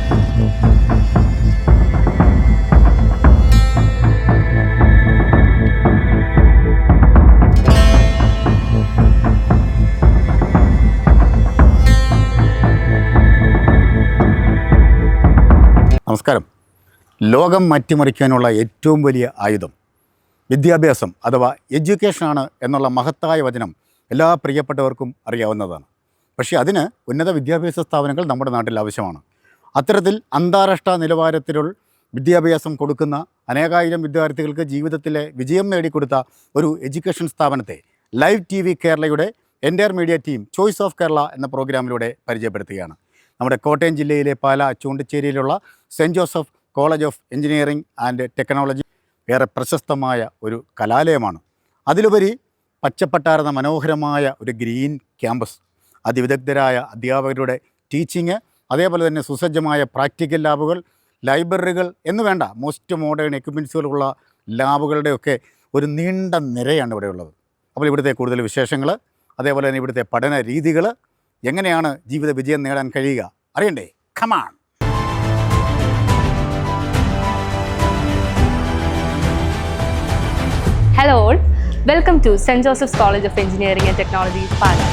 നമസ്കാരം. ലോകം മാറ്റിമറിക്കാനുള്ള ഏറ്റവും വലിയ ആയുധം വിദ്യാഭ്യാസം അഥവാ എഡ്യൂക്കേഷനാണ് എന്നുള്ള മഹത്തായ വചനം എല്ലാ പ്രിയപ്പെട്ടവർക്കും അറിയാവുന്നതാണ്. പക്ഷേ അതിന് ഉന്നത വിദ്യാഭ്യാസ സ്ഥാപനങ്ങൾ നമ്മുടെ നാട്ടിൽ ആവശ്യമാണ്. അത്തരത്തിൽ അന്താരാഷ്ട്ര നിലവാരത്തിലുള്ള വിദ്യാഭ്യാസം കൊടുക്കുന്ന അനേകായിരം വിദ്യാർത്ഥികൾക്ക് ജീവിതത്തിലെ വിജയം നേടിക്കൊടുത്ത ഒരു എഡ്യൂക്കേഷൻ സ്ഥാപനത്തെ ലൈവ് TV കേരളയുടെ entire media team choice of Kerala എന്ന പ്രോഗ്രാമിലൂടെ പരിചയപ്പെടുത്തുകയാണ്. നമ്മുടെ കോട്ടയം ജില്ലയിലെ പാല ചൂണ്ടച്ചേരിയിലുള്ള saint Joseph college of engineering and technology ഏറെ പ്രശസ്തമായ ഒരു കലാലയമാണ്. അതിലുപരി പച്ചപ്പട്ടാർന്ന മനോഹരമായ ഒരു ഗ്രീൻ ക്യാമ്പസ്, അതിവിദഗ്ധരായ അധ്യാപകരുടെ ടീച്ചിങ്, അതേപോലെ തന്നെ സുസജ്ജമായ പ്രാക്ടിക്കൽ ലാബുകൾ, ലൈബ്രറികൾ എന്ന് വേണ്ട മോസ്റ്റ് മോഡേൺ എക്യുപ്മെൻറ്റ്സുകളുള്ള ലാബുകളുടെയൊക്കെ ഒരു നീണ്ട നിരയാണ് ഇവിടെയുള്ളത്. അപ്പോൾ ഇവിടുത്തെ കൂടുതൽ വിശേഷങ്ങൾ, അതേപോലെ തന്നെ ഇവിടുത്തെ പഠന രീതികൾ, എങ്ങനെയാണ് ജീവിത വിജയം നേടാൻ കഴിയുക അറിയണ്ടേ? Come on. Hello all, welcome to St. Joseph's College of Engineering and Technology, Pala.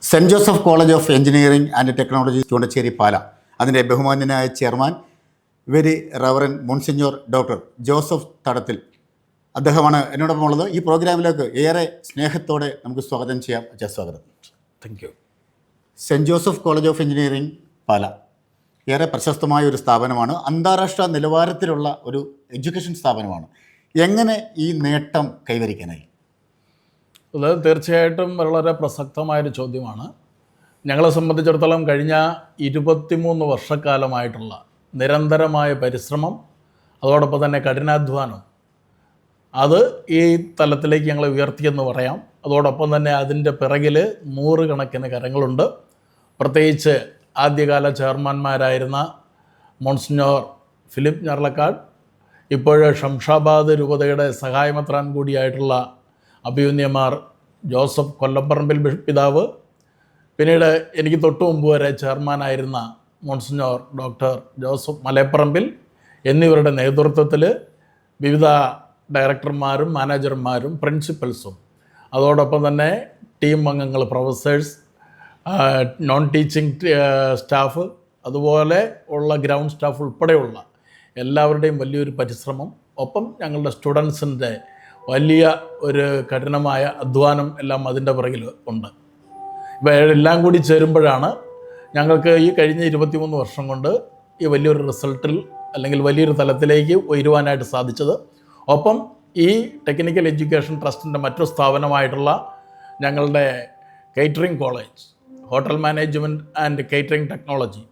Saint Joseph college of engineering and technology Chundacherry Pala, അതിൻ്റെ ബഹുമാന്യനായ chairman very reverend monsignor doctor Joseph Thadathil, അദ്ദേഹമാണ് എന്നോടൊപ്പം ഉള്ളത്. ഈ പ്രോഗ്രാമിലേക്ക് ഏറെ സ്നേഹത്തോടെ നമുക്ക് സ്വാഗതം ചെയ്യാം. സ്വാഗതം. Thank you. Saint Joseph college of engineering Pala ഏറെ പ്രശസ്തമായ ഒരു സ്ഥാപനമാണ്. അന്താരാഷ്ട്ര നിലവാരത്തിലുള്ള ഒരു എഡ്യൂക്കേഷൻ സ്ഥാപനമാണ്. എങ്ങനെ ഈ നേട്ടം കൈവരിക്കാനായി? അത് തീർച്ചയായിട്ടും വളരെ പ്രസക്തമായൊരു ചോദ്യമാണ്. ഞങ്ങളെ സംബന്ധിച്ചിടത്തോളം കഴിഞ്ഞ 23 വർഷക്കാലമായിട്ടുള്ള നിരന്തരമായ പരിശ്രമം, അതോടൊപ്പം തന്നെ കഠിനാധ്വാനം, അത് ഈ തലത്തിലേക്ക് ഞങ്ങളെ ഉയർത്തിയെന്ന് പറയാം. അതോടൊപ്പം തന്നെ അതിൻ്റെ പിറകിൽ 100 കണക്കിന് കരങ്ങളുണ്ട്. പ്രത്യേകിച്ച് ആദ്യകാല ചെയർമാന്മാരായിരുന്ന മോൺസിഞ്ഞോർ ഫിലിപ്പ് ഞർലക്കാട്, ഇപ്പോൾ ഷംഷാബാദ് രൂപതയുടെ സഹായമെത്രാൻ കൂടിയായിട്ടുള്ള അഭിമന്യമാർ ജോസഫ് കൊല്ലപ്പറമ്പിൽ പിതാവ്, പിന്നീട് എനിക്ക് തൊട്ടു മുമ്പ് വരെ ചെയർമാനായിരുന്ന മോൺസിഞ്ഞോർ ഡോക്ടർ ജോസഫ് മലയപ്പറമ്പിൽ എന്നിവരുടെ നേതൃത്വത്തിൽ വിവിധ ഡയറക്ടർമാരും മാനേജർമാരും പ്രിൻസിപ്പൽസും, അതോടൊപ്പം തന്നെ ടീം അംഗങ്ങൾ, പ്രൊഫസേഴ്സ്, നോൺ ടീച്ചിങ് സ്റ്റാഫ്, അതുപോലെ ഉള്ള ഗ്രൗണ്ട് സ്റ്റാഫ് ഉൾപ്പെടെയുള്ള എല്ലാവരുടെയും വലിയൊരു പരിശ്രമം, ഒപ്പം ഞങ്ങളുടെ സ്റ്റുഡൻസിൻ്റെ വലിയ ഒരു കഠിനമായ അധ്വാനം എല്ലാം അതിൻ്റെ പുറകിൽ ഉണ്ട്. ഇപ്പോൾ എല്ലാം കൂടി ചേരുമ്പോഴാണ് ഞങ്ങൾക്ക് ഈ കഴിഞ്ഞ 23 വർഷം കൊണ്ട് ഈ വലിയൊരു റിസൾട്ടിൽ അല്ലെങ്കിൽ വലിയൊരു തലത്തിലേക്ക് ഉയരുവാനായിട്ട് സാധിച്ചത്. ഒപ്പം ഈ ടെക്നിക്കൽ എഡ്യൂക്കേഷൻ ട്രസ്റ്റിൻ്റെ മറ്റൊരു സ്ഥാപനമായിട്ടുള്ള ഞങ്ങളുടെ catering college, hotel management and catering technology,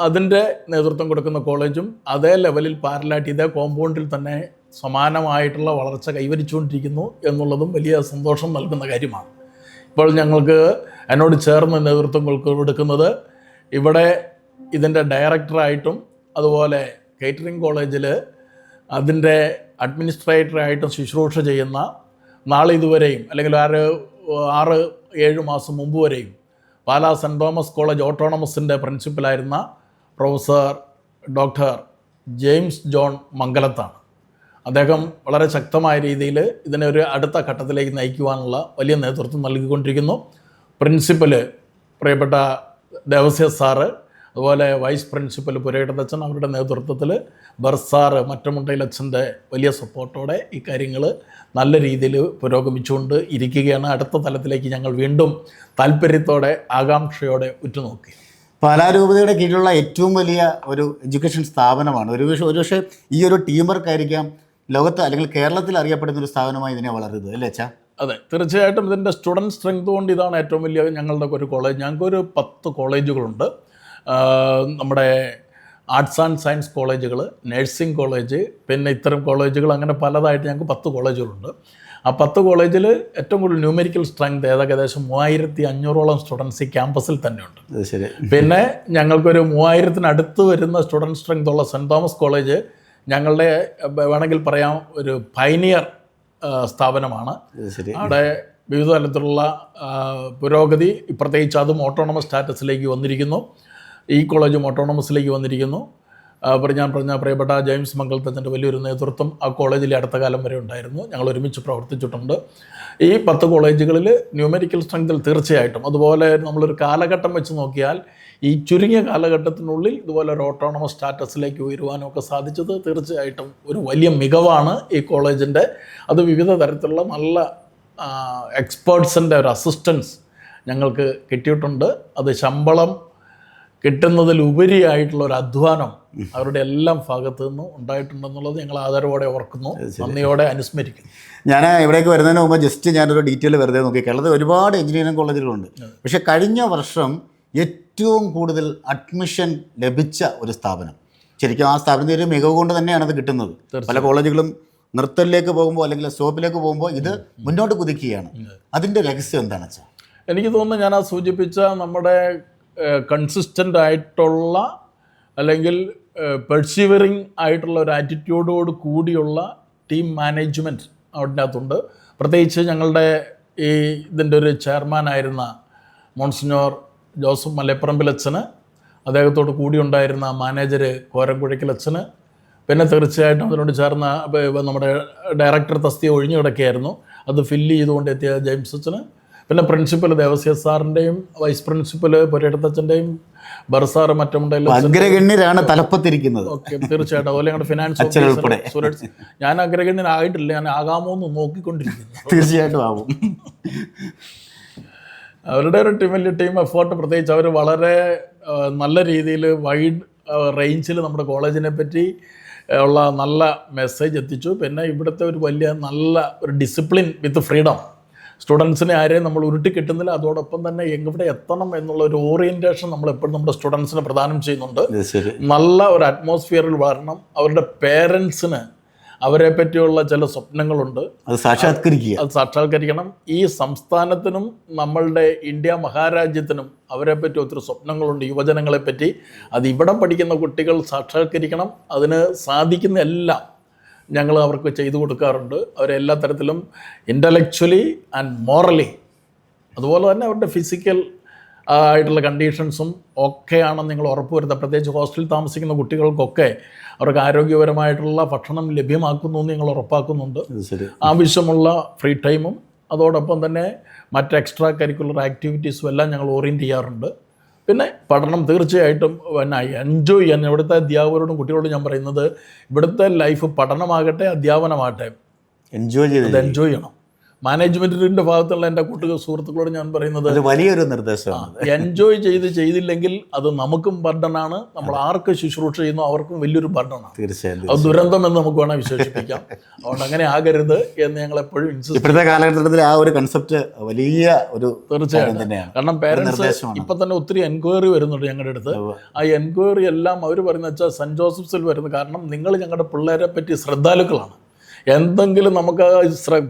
അതിൻ്റെ നേതൃത്വം കൊടുക്കുന്ന കോളേജും അതേ ലെവലിൽ പാരലായിട്ട് ഇതേ കോമ്പൗണ്ടിൽ തന്നെ സമാനമായിട്ടുള്ള വളർച്ച കൈവരിച്ചുകൊണ്ടിരിക്കുന്നു എന്നുള്ളതും വലിയ സന്തോഷം നൽകുന്ന കാര്യമാണ്. ഇപ്പോൾ ഞങ്ങൾക്ക് എന്നോട് ചേർന്ന് നേതൃത്വം കൊടുക്കുന്നത് ഇവിടെ ഇതിൻ്റെ ഡയറക്ടറായിട്ടും അതുപോലെ കേറ്ററിംഗ് കോളേജിൽ അതിൻ്റെ അഡ്മിനിസ്ട്രേറ്ററായിട്ടും ശുശ്രൂഷ ചെയ്യുന്ന, നാളെ ഇതുവരെയും അല്ലെങ്കിൽ 6-7 മാസം മുമ്പ് വരെയും പാലാ സെൻറ്റ് തോമസ് കോളേജ് ഓട്ടോണമസിൻ്റെ പ്രിൻസിപ്പലായിരുന്ന പ്രൊഫസർ ഡോക്ടർ ജെയിംസ് ജോൺ മംഗലത്താണ്. അദ്ദേഹം വളരെ ശക്തമായ രീതിയിൽ ഇതിനെ ഒരു അടുത്ത ഘട്ടത്തിലേക്ക് നയിക്കുവാനുള്ള വലിയ നേതൃത്വം നൽകിക്കൊണ്ടിരിക്കുന്നു. പ്രിൻസിപ്പൽ പ്രിയപ്പെട്ട ദേവസ്യ സാറ്, അതുപോലെ വൈസ് പ്രിൻസിപ്പൽ പുരയിടത്തച്ഛൻ അവരുടെ നേതൃത്വത്തിൽ ബർസാറ് മറ്റമുണ്ടയിലച്ഛൻ്റെ വലിയ സപ്പോർട്ടോടെ ഈ കാര്യങ്ങൾ നല്ല രീതിയിൽ പുരോഗമിച്ചുകൊണ്ട് ഇരിക്കുകയാണ്. അടുത്ത തലത്തിലേക്ക് ഞങ്ങൾ വീണ്ടും താല്പര്യത്തോടെ ആകാംക്ഷയോടെ ഉറ്റുനോക്കി. പാലാരൂപതയുടെ കീഴിലുള്ള ഏറ്റവും വലിയ ഒരു എഡ്യൂക്കേഷൻ സ്ഥാപനമാണ്. ഒരുപക്ഷെ ഈ ഒരു ടീം വർക്ക് ആയിരിക്കാം ലോകത്ത് അല്ലെങ്കിൽ കേരളത്തിൽ അറിയപ്പെടുന്ന ഒരു സ്ഥാപനമായി ഇതിനെ വളരുന്നത്, അല്ലേ അച്ഛാ? അതെ, തീർച്ചയായിട്ടും ഇതിൻ്റെ സ്റ്റുഡൻറ്റ് സ്ട്രെങ്ത് കൊണ്ട് ഇതാണ് ഏറ്റവും വലിയ ഞങ്ങളുടെ ഒരു കോളേജ്. ഞങ്ങൾക്കൊരു 10 കോളേജുകളുണ്ട്. നമ്മുടെ ആർട്സ് ആൻഡ് സയൻസ് കോളേജുകൾ, നഴ്സിംഗ് കോളേജ്, പിന്നെ ഇത്തരം കോളേജുകൾ, അങ്ങനെ പലതായിട്ട് ഞങ്ങൾക്ക് 10 കോളേജുകളുണ്ട്. ആ 10 കോളേജിൽ ഏറ്റവും കൂടുതൽ ന്യൂമെറിക്കൽ സ്ട്രെങ്ത് ഏകദേശം 3500ഓളം സ്റ്റുഡൻസ് ഈ ക്യാമ്പസിൽ തന്നെയുണ്ട്. ശരി. പിന്നെ ഞങ്ങൾക്കൊരു 3000-അടുത്ത് വരുന്ന സ്റ്റുഡൻറ്റ് സ്ട്രെങ്ത് ഉള്ള സെൻറ്റ് തോമസ് കോളേജ് ഞങ്ങളുടെ വേണമെങ്കിൽ പറയാം ഒരു പൈനിയർ സ്ഥാപനമാണ്. അവിടെ വിവിധ തരത്തിലുള്ള പുരോഗതി, പ്രത്യേകിച്ച് അതും ഓട്ടോണമസ് സ്റ്റാറ്റസിലേക്ക് വന്നിരിക്കുന്നു. ഈ കോളേജും ഓട്ടോണമസിലേക്ക് വന്നിരിക്കുന്നു. ഞാൻ പറഞ്ഞ പ്രിയപ്പെട്ട ജെയിംസ് മംഗളത്തച്ഛൻ്റെ വലിയൊരു നേതൃത്വം ആ കോളേജിൽ അടുത്ത കാലം വരെ ഉണ്ടായിരുന്നു. ഞങ്ങൾ ഒരുമിച്ച് പ്രവർത്തിച്ചിട്ടുണ്ട്. ഈ 10 കോളേജുകളിൽ ന്യൂമെറിക്കൽ സ്ട്രെങ്തിൽ തീർച്ചയായിട്ടും, അതുപോലെ നമ്മളൊരു കാലഘട്ടം വെച്ച് നോക്കിയാൽ ഈ ചുരുങ്ങിയ കാലഘട്ടത്തിനുള്ളിൽ ഇതുപോലെ ഒരു ഓട്ടോണമസ് സ്റ്റാറ്റസിലേക്ക് ഉയരുവാനും ഒക്കെ സാധിച്ചത് തീർച്ചയായിട്ടും ഒരു വലിയ മികവാണ് ഈ കോളേജിൻ്റെ. അത് വിവിധ തരത്തിലുള്ള നല്ല എക്സ്പേർട്സിൻ്റെ ഒരു അസിസ്റ്റൻസ് ഞങ്ങൾക്ക് കിട്ടിയിട്ടുണ്ട്. അത് ശമ്പളം കിട്ടുന്നതിലുപരിയായിട്ടുള്ള ഒരു അധ്വാനം അവരുടെ എല്ലാം ഭാഗത്തു നിന്നും ഉണ്ടായിട്ടുണ്ടെന്നുള്ളത് ഞങ്ങൾ ആദരവോടെ ഓർക്കുന്നു, നന്ദിയോടെ അനുസ്മരിക്കുന്നു. ഞാൻ ഇവിടേക്ക് വരുന്നതിന് മുമ്പ് ജസ്റ്റ് ഞാനൊരു ഡീറ്റെയിൽ വെറുതെ നോക്കി. കേരളത്തിൽ ഒരുപാട് എഞ്ചിനീയറിംഗ് കോളേജുകളുണ്ട്. പക്ഷേ കഴിഞ്ഞ വർഷം ഏറ്റവും കൂടുതൽ അഡ്മിഷൻ ലഭിച്ച ഒരു സ്ഥാപനം, ശരിക്കും ആ സ്ഥാപനത്തിൻ്റെ ഒരു മികവ് കൊണ്ട് തന്നെയാണ് അത് കിട്ടുന്നത്. പല കോളേജുകളും നിർത്തലിലേക്ക് പോകുമ്പോൾ അല്ലെങ്കിൽ സ്റ്റോപ്പിലേക്ക് പോകുമ്പോൾ ഇത് മുന്നോട്ട് കുതിക്കുകയാണ്. അതിൻ്റെ രഹസ്യം എന്താണ് വെച്ചാൽ? എനിക്ക് തോന്നുന്നു ഞാൻ ആ സൂചിപ്പിച്ച നമ്മുടെ കൺസിസ്റ്റൻ്റ് ആയിട്ടുള്ള അല്ലെങ്കിൽ പെർസീവറിങ് ആയിട്ടുള്ള ഒരു ആറ്റിറ്റ്യൂഡോട് കൂടിയുള്ള ടീം മാനേജ്മെൻറ്റ് അവിടെ അകത്തുണ്ട്. പ്രത്യേകിച്ച് ഞങ്ങളുടെ ഈ ഇതിൻ്റെ ഒരു ചെയർമാനായിരുന്ന മോൺസിഞ്ഞോർ ജോസഫ് മലപ്പറമ്പിലച്ഛന്, അദ്ദേഹത്തോട് കൂടി ഉണ്ടായിരുന്ന മാനേജർ കോരംകുഴയ്ക്കലച്ഛന്, പിന്നെ തീർച്ചയായിട്ടും അതിനോട് ചേർന്ന നമ്മുടെ ഡയറക്ടർ തസ്തിക ഒഴിഞ്ഞു കിടക്കുകയായിരുന്നു, അത് ഫില്ല് ചെയ്തുകൊണ്ട് എത്തിയ ജെയിംസ് അച്ഛന്, പിന്നെ പ്രിൻസിപ്പൽ ദേവസ്യ സാറിൻ്റെയും വൈസ് പ്രിൻസിപ്പൽ പുരയിടത്തച്ഛൻ്റെയും ബർസാറ് മറ്റമുണ്ടല്ലോ അഗ്രഗണ്യരാണ് തലപ്പത്തിരിക്കുന്നത്. ഓക്കെ, തീർച്ചയായിട്ടും. അതുപോലെ ഞങ്ങളുടെ ഫിനാൻസ് ഓഫീസർ സുരേഷ്, ഞാൻ അഗ്രഗണ്യനായിട്ടില്ല, ഞാൻ ആകാമോ എന്ന് നോക്കിക്കൊണ്ടിരിക്കുന്നു. തീർച്ചയായിട്ടും ആവും. അവരുടെ ഒരു വലിയ ടീം എഫേർട്ട്, പ്രത്യേകിച്ച് അവർ വളരെ നല്ല രീതിയിൽ വൈഡ് റേഞ്ചിൽ നമ്മുടെ കോളേജിനെ പറ്റി ഉള്ള നല്ല മെസ്സേജ് എത്തിച്ചു. പിന്നെ ഇവിടുത്തെ ഒരു വലിയ നല്ല ഒരു ഡിസിപ്ലിൻ വിത്ത് ഫ്രീഡം, സ്റ്റുഡൻസിനെ ആരെയും നമ്മൾ ഉരുട്ടി കിട്ടുന്നില്ല. അതോടൊപ്പം തന്നെ എവിടെ എത്തണം എന്നുള്ള ഒരു ഓറിയൻറ്റേഷൻ നമ്മളെപ്പോഴും നമ്മുടെ സ്റ്റുഡൻസിന് പ്രദാനം ചെയ്യുന്നുണ്ട്. നല്ല ഒരു അറ്റ്മോസ്ഫിയറിൽ വളരണം. അവരുടെ പേരൻസിന് അവരെ പറ്റിയുള്ള ചില സ്വപ്നങ്ങളുണ്ട്, അത് സാക്ഷാത്കരിക്കണം. ഈ സംസ്ഥാനത്തിനും നമ്മളുടെ ഇന്ത്യ മഹാരാജ്യത്തിനും അവരെ പറ്റി ഒത്തിരി സ്വപ്നങ്ങളുണ്ട്, യുവജനങ്ങളെ പറ്റി. അത് ഇവിടെ പഠിക്കുന്ന കുട്ടികൾ സാക്ഷാത്കരിക്കണം. അതിന് സാധിക്കുന്ന എല്ലാം ഞങ്ങൾ അവർക്ക് ചെയ്തു കൊടുക്കാറുണ്ട്. അവരെ എല്ലാ തരത്തിലും ഇൻ്റലക്ച്വലി ആൻഡ് മോറലി, അതുപോലെ തന്നെ അവരുടെ ഫിസിക്കൽ ആയിട്ടുള്ള കണ്ടീഷൻസും ഒക്കെയാണെന്ന് നിങ്ങൾ ഉറപ്പുവരുത്തുക. പ്രത്യേകിച്ച് ഹോസ്റ്റലിൽ താമസിക്കുന്ന കുട്ടികൾക്കൊക്കെ അവർക്ക് ആരോഗ്യപരമായിട്ടുള്ള ഭക്ഷണം ലഭ്യമാക്കുന്നു എന്ന് ഞങ്ങൾ ഉറപ്പാക്കുന്നുണ്ട്. ആവശ്യമുള്ള ഫ്രീ ടൈമും അതോടൊപ്പം തന്നെ മറ്റ് എക്സ്ട്രാ കരിക്കുലർ ആക്ടിവിറ്റീസും എല്ലാം ഞങ്ങൾ ഓറിയൻറ്റ് ചെയ്യാറുണ്ട്. പിന്നെ പഠനം തീർച്ചയായിട്ടും പിന്നെ എൻജോയ് ചെയ്യാൻ ഇവിടുത്തെ അധ്യാപകരോടും കുട്ടികളോടും ഞാൻ പറയുന്നത്, ഇവിടുത്തെ ലൈഫ് പഠനമാകട്ടെ അധ്യാപനമാകട്ടെ എൻജോയ് ചെയ്യണം. മാനേജ്മെൻറ്റിൻ്റെ ഭാഗത്തുള്ള എൻ്റെ സുഹൃത്തുക്കളോട് ഞാൻ പറയുന്നത് വലിയൊരു നിർദ്ദേശമാണ്. എൻജോയ് ചെയ്തില്ലെങ്കിൽ അത് നമുക്കും ബർഡനാണ്, നമ്മൾ ആർക്ക് ശുശ്രൂഷ ചെയ്യുന്നു അവർക്കും വലിയൊരു ബർഡനാണ്. തീർച്ചയായും അത് ദുരന്തം എന്ന് നമുക്ക് വേണം വിശേഷിപ്പിക്കാം. അതുകൊണ്ട് അങ്ങനെ ആകരുത് എന്ന് ഞങ്ങൾ എപ്പോഴും ഇപ്പോഴത്തെ കാലഘട്ടത്തിൽ ആ ഒരു കൺസെപ്റ്റ് വലിയ ഒരു തീർച്ചയായിട്ടും തന്നെയാണ്. കാരണം പേരൻസ് ഇപ്പം തന്നെ ഒത്തിരി എൻക്വയറി വരുന്നുണ്ട് ഞങ്ങളുടെ അടുത്ത്. ആ എൻക്വയറി എല്ലാം അവർ പറയുന്നത് വെച്ചാൽ സെൻറ്റ് ജോസഫ്സിൽ വരുന്നത്, കാരണം നിങ്ങൾ ഞങ്ങളുടെ പിള്ളേരെ പറ്റി ശ്രദ്ധാലുക്കളാണ്. എന്തെങ്കിലും നമുക്ക്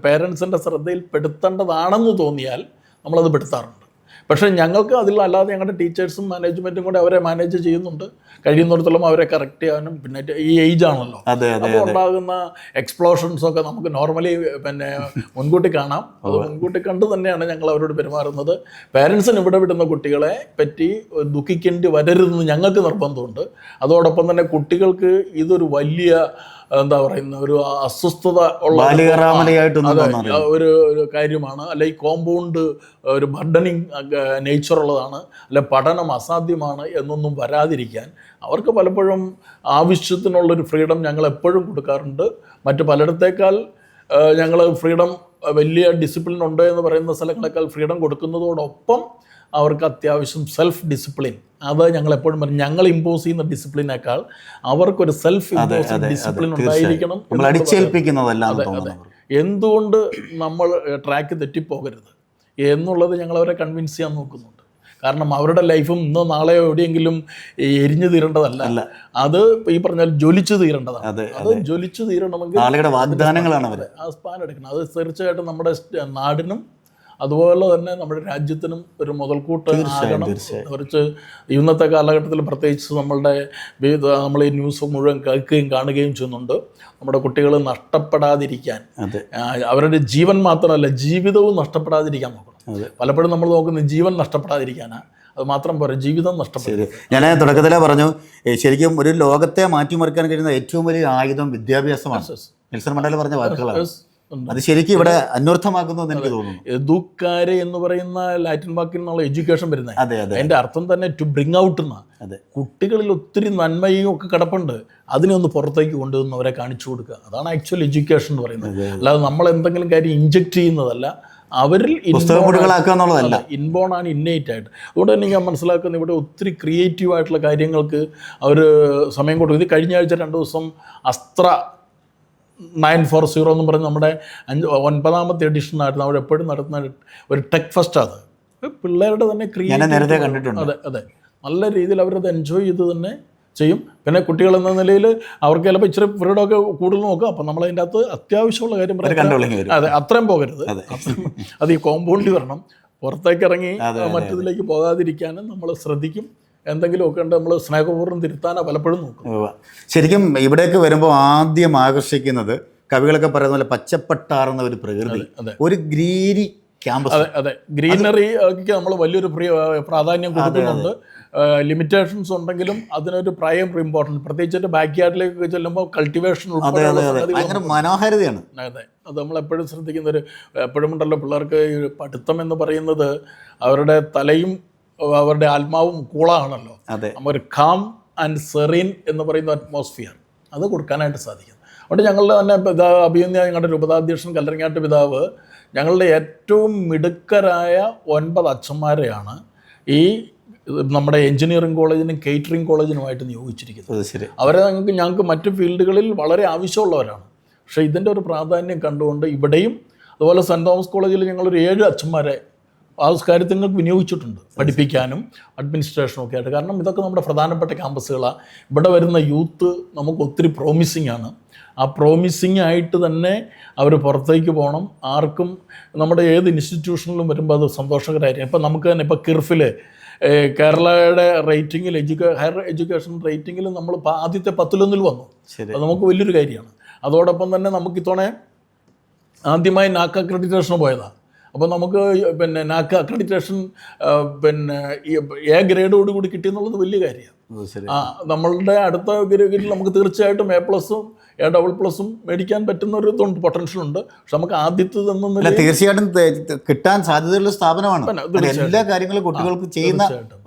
പേരൻസിൻ്റെ ശ്രദ്ധയിൽ പെടുത്തേണ്ടതാണെന്ന് തോന്നിയാൽ നമ്മളത് പെടുത്താറുണ്ട്. പക്ഷേ ഞങ്ങൾക്ക് അതിലല്ലാതെ ഞങ്ങളുടെ ടീച്ചേഴ്സും മാനേജ്മെൻറ്റും കൂടെ അവരെ മാനേജ് ചെയ്യുന്നുണ്ട്. കഴിയുന്നിടത്തോളം അവരെ കറക്റ്റ് ചെയ്യാനും, പിന്നെ ഈ ഏജ് ആണല്ലോ, അപ്പോൾ ഉണ്ടാകുന്ന എക്സ്പ്ലോഷൻസൊക്കെ നമുക്ക് നോർമലി പിന്നെ മുൻകൂട്ടി കാണാം. അത് മുൻകൂട്ടി കണ്ട് തന്നെയാണ് ഞങ്ങൾ അവരോട് പെരുമാറുന്നത്. പേരൻസിന് ഇവിടെ വിടുന്ന കുട്ടികളെ പറ്റി ദുഃഖിക്കേണ്ടി വരരുതെന്ന് ഞങ്ങൾക്ക് നിർബന്ധമുണ്ട്. അതോടൊപ്പം തന്നെ കുട്ടികൾക്ക് ഇതൊരു വലിയ എന്താ പറയുന്ന ഒരു അസ്വസ്ഥത ഉള്ള ഒരു കാര്യമാണ്. അല്ലെ ഈ കോമ്പൗണ്ട് ഒരു ബർഡനിങ് നേച്ചർ ഉള്ളതാണ്, അല്ലെ പഠനം അസാധ്യമാണ് എന്നൊന്നും വരാതിരിക്കാൻ അവർക്ക് പലപ്പോഴും ആവശ്യത്തിനുള്ളൊരു ഫ്രീഡം ഞങ്ങൾ എപ്പോഴും കൊടുക്കാറുണ്ട്. മറ്റു പലയിടത്തേക്കാൾ ഞങ്ങൾ ഫ്രീഡം, വലിയ ഡിസിപ്ലിൻ ഉണ്ട് എന്ന് പറയുന്ന സ്ഥലങ്ങളെക്കാൾ ഫ്രീഡം കൊടുക്കുന്നതോടൊപ്പം അവർക്ക് അത്യാവശ്യം സെൽഫ് ഡിസിപ്ലിൻ, അത് ഞങ്ങൾ എപ്പോഴും പറയും, ഞങ്ങൾ ഇമ്പോസ് ചെയ്യുന്ന ഡിസിപ്ലിനേക്കാൾ അവർക്കൊരു സെൽഫ് ഇമ്പോസ് ഡിസിപ്ലിൻ ഉണ്ടായിരിക്കണം. എന്തുകൊണ്ട് നമ്മൾ ട്രാക്ക് തെറ്റിപ്പോകരുത് എന്നുള്ളത് ഞങ്ങൾ അവരെ കൺവിൻസ് ചെയ്യാൻ നോക്കുന്നുണ്ട്. കാരണം അവരുടെ ലൈഫും ഇന്നോ നാളെയോ എവിടെയെങ്കിലും എരിഞ്ഞു തീരേണ്ടതല്ല, അത് ഈ പറഞ്ഞാൽ ജ്വലിച്ചു തീരേണ്ടതാണ്. അത് ജ്വലിച്ചു തീരണമെങ്കിൽ വാഗ്ദാനങ്ങളാണ് അവർ ആ സ്പാൻ എടുക്കണം. അത് തീർച്ചയായിട്ടും നമ്മുടെ നാടിനും അതുപോലെ തന്നെ നമ്മുടെ രാജ്യത്തിനും ഒരു മുതൽക്കൂട്ട് ആകണം. കുറച്ച് ഇന്നത്തെ കാലഘട്ടത്തിൽ പ്രത്യേകിച്ച് നമ്മൾ ഈ ന്യൂസ് മുഴുവൻ കേൾക്കുകയും കാണുകയും ചെയ്യുന്നുണ്ട്. നമ്മുടെ കുട്ടികൾ നഷ്ടപ്പെടാതിരിക്കാൻ, അവരുടെ ജീവൻ മാത്രമല്ല ജീവിതവും നഷ്ടപ്പെടാതിരിക്കാൻ നോക്കണം. പലപ്പോഴും നമ്മൾ നോക്കുന്നത് ജീവൻ നഷ്ടപ്പെടാതിരിക്കാനാണ്, അത് മാത്രം പോരാ, ജീവിതം നഷ്ടപ്പെടും. ഞാൻ തുടക്കത്തിലേ പറഞ്ഞു, ശരിക്കും ഒരു ലോകത്തെ മാറ്റിമറിക്കാൻ കഴിയുന്ന ഏറ്റവും വലിയ ആയുധം വിദ്യാഭ്യാസമാണ്. നെൽസൺ മണ്ടേല പറഞ്ഞ വാക്കുകളാണ്. അത് ശരിക്കും ഇവിടെ അന്വർത്ഥമാക്കുന്നു എന്ന് എനിക്ക് തോന്നുന്നു. എദുക്കാരെ എന്ന് പറയുന്ന ലാറ്റിൻ വാക്കിൽ നിന്നുള്ള എഡ്യൂക്കേഷൻ വരുന്നത്, അതിന്റെ അർത്ഥം തന്നെ ടു ബ്രിങ് ഔട്ട് എന്നാണ്. കുട്ടികളിൽ ഒത്തിരി നന്മയും ഒക്കെ കിടപ്പുണ്ട്, അതിനെ ഒന്ന് പുറത്തേക്ക് കൊണ്ടുവന്ന് അവരെ കാണിച്ചു കൊടുക്കുക. അതാണ് ആക്ച്വൽ എഡ്യൂക്കേഷൻ എന്ന് പറയുന്നത്. അല്ലാതെ നമ്മൾ എന്തെങ്കിലും കാര്യം ഇൻജക്ട് ചെയ്യുന്നതല്ല, അവരിൽ ഇൻബോൺ ആണ്, ഇന്നേറ്റ് ആയിട്ട്. അതുകൊണ്ട് തന്നെ ഞാൻ മനസ്സിലാക്കുന്നത് ഇവിടെ ഒത്തിരി ക്രിയേറ്റീവ് ആയിട്ടുള്ള കാര്യങ്ങൾക്ക് അവർ സമയം കൊടുക്കും. ഇത് കഴിഞ്ഞ ആഴ്ച 2 ദിവസം അസ്ത്ര 940 എന്ന് പറഞ്ഞ് നമ്മുടെ 9ാമത്തെ എഡിഷനായിരുന്നു. അവിടെ എപ്പോഴും നടത്തുന്ന ഒരു ടെക് ഫസ്റ്റ്. അത് പിള്ളേരുടെ തന്നെ ക്രിയേറ്റീവ്, അതെ നല്ല രീതിയിൽ അവരത് എൻജോയ് ചെയ്ത് തന്നെ ചെയ്യും. പിന്നെ കുട്ടികൾ എന്ന നിലയിൽ അവർക്ക് ചിലപ്പോൾ ഇച്ചിരി ഫ്രീഡമൊക്കെ കൂടുതൽ നോക്കുക. അപ്പം നമ്മളതിൻ്റെ അകത്ത് അത്യാവശ്യമുള്ള കാര്യം പറയാം, അതെ അത്രയും പോകരുത്, അത് ഈ കോമ്പൗണ്ടിൽ വരണം. പുറത്തേക്ക് ഇറങ്ങി മറ്റതിലേക്ക് പോകാതിരിക്കാനും നമ്മൾ ശ്രദ്ധിക്കും. എന്തെങ്കിലുമൊക്കെ ഉണ്ട് നമ്മൾ സ്നേഹപൂർവ്വം തിരുത്താനാ പലപ്പോഴും നോക്കും. ശരിക്കും ഇവിടേക്ക് വരുമ്പോൾ ആദ്യം ആകർഷിക്കുന്നത് കവികളൊക്കെ പറയുന്ന പോലെ പച്ചപ്പട്ടാർന്ന ഒരു പ്രകൃതി, ഒരു ഗ്രീനി ക്യാമ്പസ്. അതെ ഗ്രീനറി ഒക്കെ നമ്മൾ വലിയൊരു പ്രാധാന്യം കൊടുക്കുന്നുണ്ട്. ലിമിറ്റേഷൻസ് ഉണ്ടെങ്കിലും അതിനൊരു പ്രൈമറി ഇമ്പോർട്ടൻസ്, പ്രത്യേകിച്ച് ബാക്ക് യാർഡിലേക്ക് ചെല്ലുമ്പോൾ കൾട്ടിവേഷൻ മനോഹാരിതയാണ്. അതെ, അത് നമ്മളെപ്പോഴും ശ്രദ്ധിക്കുന്നൊരു എപ്പോഴും ഉണ്ടല്ലോ, പിള്ളേർക്ക് പഠിത്തം എന്ന് പറയുന്നത് അവരുടെ തലയും അവരുടെ ആത്മാവും കൂളാണല്ലോ. ഒരു കാം ആൻഡ് സെറീൻ എന്ന് പറയുന്ന അറ്റ്മോസ്ഫിയർ അത് കൊടുക്കാനായിട്ട് സാധിക്കും. അതുകൊണ്ട് ഞങ്ങളുടെ തന്നെ അഭിനന്ദ ഞങ്ങളുടെ രൂപതാധ്യക്ഷൻ കല്ലറങ്ങാട്ട് പിതാവ് ഞങ്ങളുടെ ഏറ്റവും മിടുക്കരായ 9 അച്ഛന്മാരെയാണ് ഈ നമ്മുടെ എഞ്ചിനീയറിംഗ് കോളേജിനും കേറ്ററിംഗ് കോളേജിനുമായിട്ട് നിയോഗിച്ചിരിക്കുന്നത്. അവരെ ഞങ്ങൾക്ക് മറ്റ് ഫീൽഡുകളിൽ വളരെ ആവശ്യമുള്ളവരാണ്. പക്ഷേ ഇതിൻ്റെ ഒരു പ്രാധാന്യം കണ്ടുകൊണ്ട് ഇവിടെയും അതുപോലെ സെൻറ്റ് തോമസ് കോളേജിൽ ഞങ്ങളൊരു 7 അച്ഛന്മാരെ ആ കാര്യങ്ങൾക്ക് വിനിയോഗിച്ചിട്ടുണ്ട്, പഠിപ്പിക്കാനും അഡ്മിനിസ്ട്രേഷനും ഒക്കെ ആയിട്ട്. കാരണം ഇതൊക്കെ നമ്മുടെ പ്രധാനപ്പെട്ട ക്യാമ്പസുകളാണ്. ഇവിടെ വരുന്ന യൂത്ത് നമുക്ക് ഒത്തിരി പ്രോമിസിങ് ആണ്. ആ പ്രോമിസിങ് ആയിട്ട് തന്നെ അവർ പുറത്തേക്ക് പോകണം. ആർക്കും നമ്മുടെ ഏത് ഇൻസ്റ്റിറ്റ്യൂഷനിലും വരുമ്പോൾ അത് സന്തോഷകരമായിരിക്കും. ഇപ്പം നമുക്ക് തന്നെ ഇപ്പോൾ കിർഫിൽ കേരളയുടെ റേറ്റിങ്ങിൽ ഹയർ എഡ്യൂക്കേഷൻ റേറ്റിങ്ങിൽ നമ്മൾ ആദ്യത്തെ 10-1 വന്നു. അത് നമുക്ക് വലിയൊരു കാര്യമാണ്. അതോടൊപ്പം തന്നെ നമുക്ക് ഇത്തവണ ആദ്യമായി നാക് അക്രഡിറ്റേഷൻ പോയതാണ്. അപ്പോൾ നമുക്ക് പിന്നെ നാക് അക്രഡിറ്റേഷൻ പിന്നെ എ ഗ്രേഡോടുകൂടി കിട്ടിയെന്നുള്ളത് വലിയ കാര്യമാണ്. നമ്മളുടെ അടുത്ത ഗ്രേഡിൽ നമുക്ക് തീർച്ചയായിട്ടും A+ഉം A++ മേടിക്കാൻ പറ്റുന്ന ഒരു ഇതുണ്ട്, പൊട്ടൻഷ്യൽ ഉണ്ട്. പക്ഷെ നമുക്ക് ആദ്യത്തേതെന്നൊന്നും തീർച്ചയായിട്ടും കിട്ടാൻ സാധ്യതയുള്ള സ്ഥാപനമാണ്. എല്ലാ കാര്യങ്ങളും കുട്ടികൾക്ക് ചെയ്യുന്ന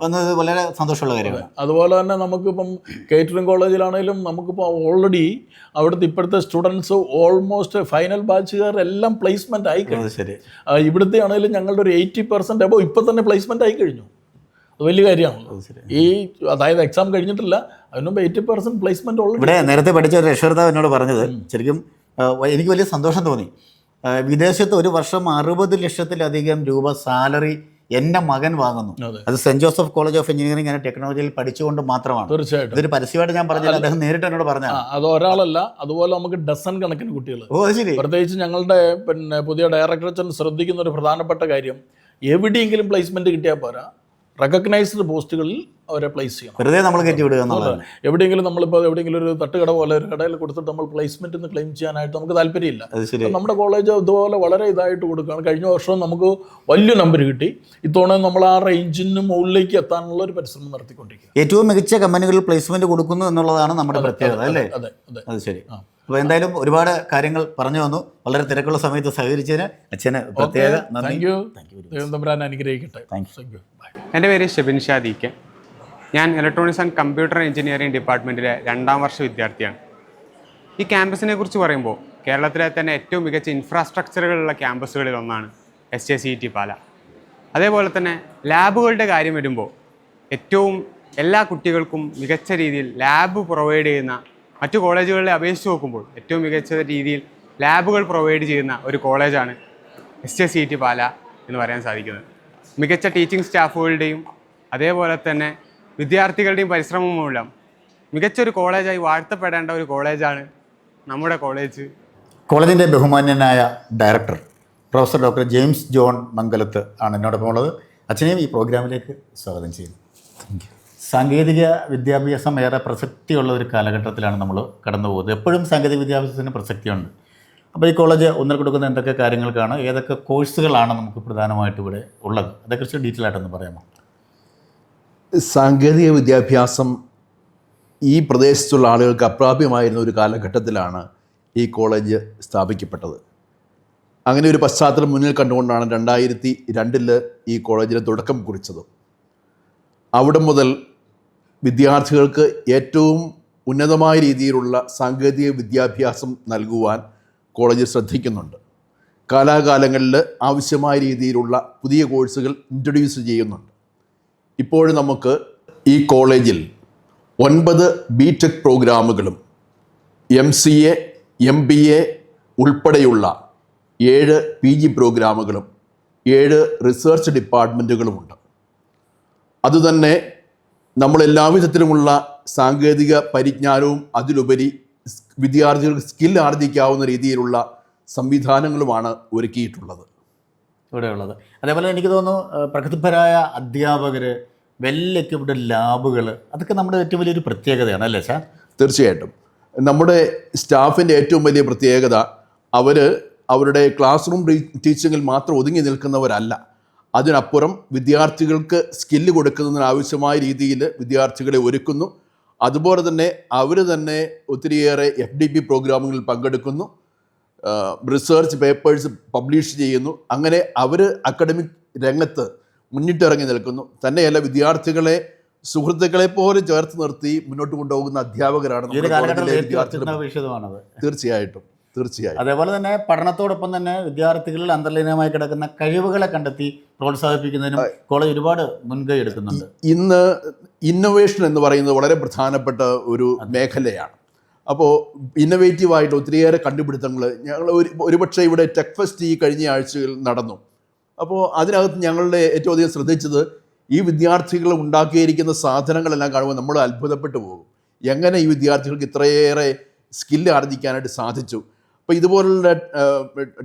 വളരെ സന്തോഷമുള്ള കാര്യമാണ്. അതുപോലെ തന്നെ നമുക്കിപ്പം കേറ്ററിംഗ് കോളേജിലാണെങ്കിലും നമുക്കിപ്പോൾ ഓൾറെഡി അവിടുത്തെ ഇപ്പോഴത്തെ സ്റ്റുഡൻസ് ഓൾമോസ്റ്റ് ഫൈനൽ ബാച്ചുകാർ എല്ലാം പ്ലേസ്മെന്റ് ആയി കഴിഞ്ഞു. ഇവിടുത്തെ ആണെങ്കിലും ഞങ്ങളുടെ ഒരു 80% അബോ ഇപ്പം തന്നെ പ്ലേസ്മെന്റ് ആയി കഴിഞ്ഞു. അത് വലിയ കാര്യമാണല്ലോ. ഈ അതായത് എക്സാം കഴിഞ്ഞിട്ടില്ല, അതിനുമ്പ് 80% പ്ലേസ്മെന്റ് ഉള്ളത്. ഇവിടെ നേരത്തെ പഠിച്ച ഒരു രക്ഷകർത്താവ് എന്നോട് പറഞ്ഞത് ശരിക്കും എനിക്ക് വലിയ സന്തോഷം തോന്നി. വിദേശത്ത് ഒരു വർഷം 60 ലക്ഷത്തിലധികം രൂപ സാലറി എൻ്റെ മകൻ വാങ്ങുന്നു. അത് saint Joseph college of engineering and ടെക്നോളജിയിൽ പഠിച്ചുകൊണ്ട് മാത്രമാണ്. തീർച്ചയായിട്ടും ഇതൊരു പരസ്യമായിട്ട് ഞാൻ പറഞ്ഞത് അദ്ദേഹം നേരിട്ട് എന്നോട് പറഞ്ഞു. അത് ഒരാളല്ല, അതുപോലെ നമുക്ക് ഡസൻ കണക്കിന് കുട്ടികൾ. പ്രത്യേകിച്ച് ഞങ്ങളുടെ പിന്നെ പുതിയ ഡയറക്ടർ ശ്രദ്ധിക്കുന്ന ഒരു പ്രധാനപ്പെട്ട കാര്യം, എവിടെയെങ്കിലും പ്ലേസ്മെന്റ് കിട്ടിയാൽ പോരാ, റെക്കഗ്നൈസ്ഡ് പോസ്റ്റുകളിൽ അവരെ പ്ലേസ് ചെയ്യണം. വെറുതെ നമ്മൾ കയറ്റി വിടുക എന്നുള്ളത്. എവിടെയെങ്കിലും നമ്മളിപ്പോൾ എവിടെയെങ്കിലും ഒരു തട്ടുകട പോലെ ഒരു കടയിൽ കൊടുത്തിട്ട് നമ്മൾ പ്ലേസ്മെന്റ് എന്ന് ക്ലെയിം ചെയ്യാനായിട്ട് നമുക്ക് താല്പര്യമില്ല. നമ്മുടെ കോളേജ് ഇതുപോലെ വളരെ ഇതായിട്ട് കൊടുക്കുകയാണ്. കഴിഞ്ഞ വർഷം നമുക്ക് വലിയ നമ്പർ കിട്ടി. ഇത്തവണ നമ്മൾ ആ റേഞ്ചിന് മുകളിലേക്ക് എത്താനുള്ള ഒരു പരിശ്രമം നടത്തിക്കൊണ്ടിരിക്കുക. ഏറ്റവും മികച്ച കമ്പനികളിൽ പ്ലേസ്മെന്റ് കൊടുക്കുന്നു എന്നുള്ളതാണ് നമ്മുടെ പ്രത്യേകത, അല്ലേ? അതെ അതെ, അത് ശരി. അപ്പോൾ എന്തായാലും ഒരുപാട് കാര്യങ്ങൾ പറഞ്ഞു വന്നു. വളരെ തിരക്കുള്ള സമയത്ത് സഹകരിച്ചതിന് അച്ഛന് പ്രത്യേക നന്ദി. Thank you. ദൈവം തമ്പുരാൻ അനുഗ്രഹിക്കട്ടെ. Thank you. എൻ്റെ പേര് ഷെബിൻ ഷാദീക്ക്. ഞാൻ ഇലക്ട്രോണിക്സ് ആൻഡ് കമ്പ്യൂട്ടർ എഞ്ചിനീയറിംഗ് ഡിപ്പാർട്ട്മെൻറ്റിലെ 2ാം വർഷ വിദ്യാർത്ഥിയാണ്. ഈ ക്യാമ്പസിനെ കുറിച്ച് പറയുമ്പോൾ കേരളത്തിലെ തന്നെ ഏറ്റവും മികച്ച ഇൻഫ്രാസ്ട്രക്ചറുകളുള്ള ക്യാമ്പസുകളിൽ ഒന്നാണ് SJCET പാല. അതേപോലെ തന്നെ ലാബുകളുടെ കാര്യം വരുമ്പോൾ ഏറ്റവും എല്ലാ കുട്ടികൾക്കും മികച്ച രീതിയിൽ ലാബ് പ്രൊവൈഡ് ചെയ്യുന്ന മറ്റു കോളേജുകളെ അപേക്ഷിച്ച് നോക്കുമ്പോൾ ഏറ്റവും മികച്ച രീതിയിൽ ലാബുകൾ പ്രൊവൈഡ് ചെയ്യുന്ന ഒരു കോളേജാണ് SJCET പാല എന്ന് പറയാൻ സാധിക്കുന്നത്. മികച്ച ടീച്ചിങ് സ്റ്റാഫുകളുടെയും അതേപോലെ തന്നെ വിദ്യാർത്ഥികളുടെയും പരിശ്രമം മൂലം മികച്ചൊരു കോളേജായി വാഴ്ത്തപ്പെടേണ്ട ഒരു കോളേജാണ് നമ്മുടെ കോളേജ്. കോളേജിൻ്റെ ബഹുമാന്യനായ director professor doctor James John Mangalath ആണ് എന്നോടൊപ്പം ഉള്ളത്. അച്ഛനെയും ഈ പ്രോഗ്രാമിലേക്ക് സ്വാഗതം ചെയ്യുന്നു. സാങ്കേതിക വിദ്യാഭ്യാസം ഏറെ പ്രസക്തിയുള്ള ഒരു കാലഘട്ടത്തിലാണ് നമ്മൾ കടന്നു പോകുന്നത്. എപ്പോഴും സാങ്കേതിക വിദ്യാഭ്യാസത്തിന് പ്രസക്തിയുണ്ട്. അപ്പോൾ ഈ കോളേജ് ഒന്നിൽ കൊടുക്കുന്ന എന്തൊക്കെ കാര്യങ്ങൾക്കാണ്, ഏതൊക്കെ കോഴ്സുകളാണ് നമുക്ക് പ്രധാനമായിട്ട് ഇവിടെ ഉള്ളത്, അതേക്കുറിച്ച് ഡീറ്റെയിൽ ആയിട്ടൊന്ന് പറയാമോ? സാങ്കേതിക വിദ്യാഭ്യാസം ഈ പ്രദേശത്തുള്ള ആളുകൾക്ക് അപ്രാപ്യമായിരുന്ന ഒരു കാലഘട്ടത്തിലാണ് ഈ കോളേജ് സ്ഥാപിക്കപ്പെട്ടത്. അങ്ങനെ ഒരു പശ്ചാത്തലം മുന്നിൽ കണ്ടുകൊണ്ടാണ് 2002 ഈ കോളേജിന് തുടക്കം കുറിച്ചത്. അവിടെ മുതൽ വിദ്യാർത്ഥികൾക്ക് ഏറ്റവും ഉന്നതമായ രീതിയിലുള്ള സാങ്കേതിക വിദ്യാഭ്യാസം നൽകുവാൻ കോളേജ് ശ്രദ്ധിക്കുന്നുണ്ട്. കാലാകാലങ്ങളിൽ ആവശ്യമായ രീതിയിലുള്ള പുതിയ കോഴ്സുകൾ ഇൻട്രൊഡ്യൂസ് ചെയ്യുന്നുണ്ട്. ഇപ്പോഴും നമുക്ക് ഈ കോളേജിൽ 9 BTech പ്രോഗ്രാമുകളും MCA, MBA ഉൾപ്പെടെയുള്ള 7 PG പ്രോഗ്രാമുകളും 7 റിസർച്ച് ഡിപ്പാർട്ട്മെൻറ്റുകളുമുണ്ട്. അതുതന്നെ നമ്മളെല്ലാ വിധത്തിലുമുള്ള സാങ്കേതിക പരിജ്ഞാനവും അതിലുപരി വിദ്യാർത്ഥികൾക്ക് സ്കിൽ ആർജിക്കാവുന്ന രീതിയിലുള്ള സംവിധാനങ്ങളുമാണ് ഒരുക്കിയിട്ടുള്ളത് ഇവിടെയുള്ളത്. അതേപോലെ എനിക്ക് തോന്നുന്നു പ്രഗത്ഭരായ അധ്യാപകർ, വെൽ എക്യുപ്ഡ് ലാബുകൾ, അതൊക്കെ നമ്മുടെ ഏറ്റവും വലിയൊരു പ്രത്യേകതയാണ് അല്ലേ സാർ? തീർച്ചയായിട്ടും. നമ്മുടെ സ്റ്റാഫിൻ്റെ ഏറ്റവും വലിയ പ്രത്യേകത അവരുടെ ക്ലാസ് റൂം ടീച്ചിങ്ങിൽ മാത്രം ഒതുങ്ങി നിൽക്കുന്നവരല്ല. അതിനപ്പുറം വിദ്യാർത്ഥികൾക്ക് സ്കില്ല് കൊടുക്കുന്നതിന് ആവശ്യമായ രീതിയിൽ വിദ്യാർത്ഥികളെ ഒരുക്കുന്നു. അതുപോലെ തന്നെ അവർ തന്നെ ഒത്തിരിയേറെ FDP പ്രോഗ്രാമുകളിൽ പങ്കെടുക്കുന്നു, റിസർച്ച് പേപ്പേഴ്സ് പബ്ലിഷ് ചെയ്യുന്നു. അങ്ങനെ അവർ അക്കാഡമിക് രംഗത്ത് മുന്നിട്ടിറങ്ങി നിൽക്കുന്നു. തന്നെയല്ല, വിദ്യാർത്ഥികളെ സുഹൃത്തുക്കളെ പോലെ ചേർത്ത് നിർത്തി മുന്നോട്ട് കൊണ്ടുപോകുന്ന അധ്യാപകരാണ്. തീർച്ചയായിട്ടും. അതേപോലെ തന്നെ പഠനത്തോടൊപ്പം തന്നെ വിദ്യാർത്ഥികളിൽ അന്തർലീനമായി കിടക്കുന്ന കഴിവുകളെ കണ്ടെത്തി പ്രോത്സാഹിപ്പിക്കുന്നതിനും കോളേജ് ഒരുപാട് മുൻകൈ എടുക്കുന്നുണ്ട്. ഇന്ന് ഇന്നൊവേഷൻ എന്ന് പറയുന്നത് വളരെ പ്രധാനപ്പെട്ട ഒരു മേഖലയാണ്. അപ്പോൾ ഇന്നൊവേറ്റീവായിട്ട് ഒത്തിരിയേറെ കണ്ടുപിടുത്തങ്ങൾ ഞങ്ങൾ ഒരുപക്ഷെ ഇവിടെ ടെക് ഫെസ്റ്റ് ഈ കഴിഞ്ഞ ആഴ്ചയിൽ നടന്നു. അപ്പോൾ അതിനകത്ത് ഞങ്ങളുടെ ഏറ്റവും അധികം ശ്രദ്ധിച്ചത് ഈ വിദ്യാർത്ഥികൾ ഉണ്ടാക്കിയിരിക്കുന്ന സാധനങ്ങളെല്ലാം കാണുമ്പോൾ നമ്മൾ അത്ഭുതപ്പെട്ടു പോകും. എങ്ങനെ ഈ വിദ്യാർത്ഥികൾക്ക് ഇത്രയേറെ സ്കില്ല് ആർജിക്കാനായിട്ട് സാധിച്ചു. അപ്പോൾ ഇതുപോലുള്ള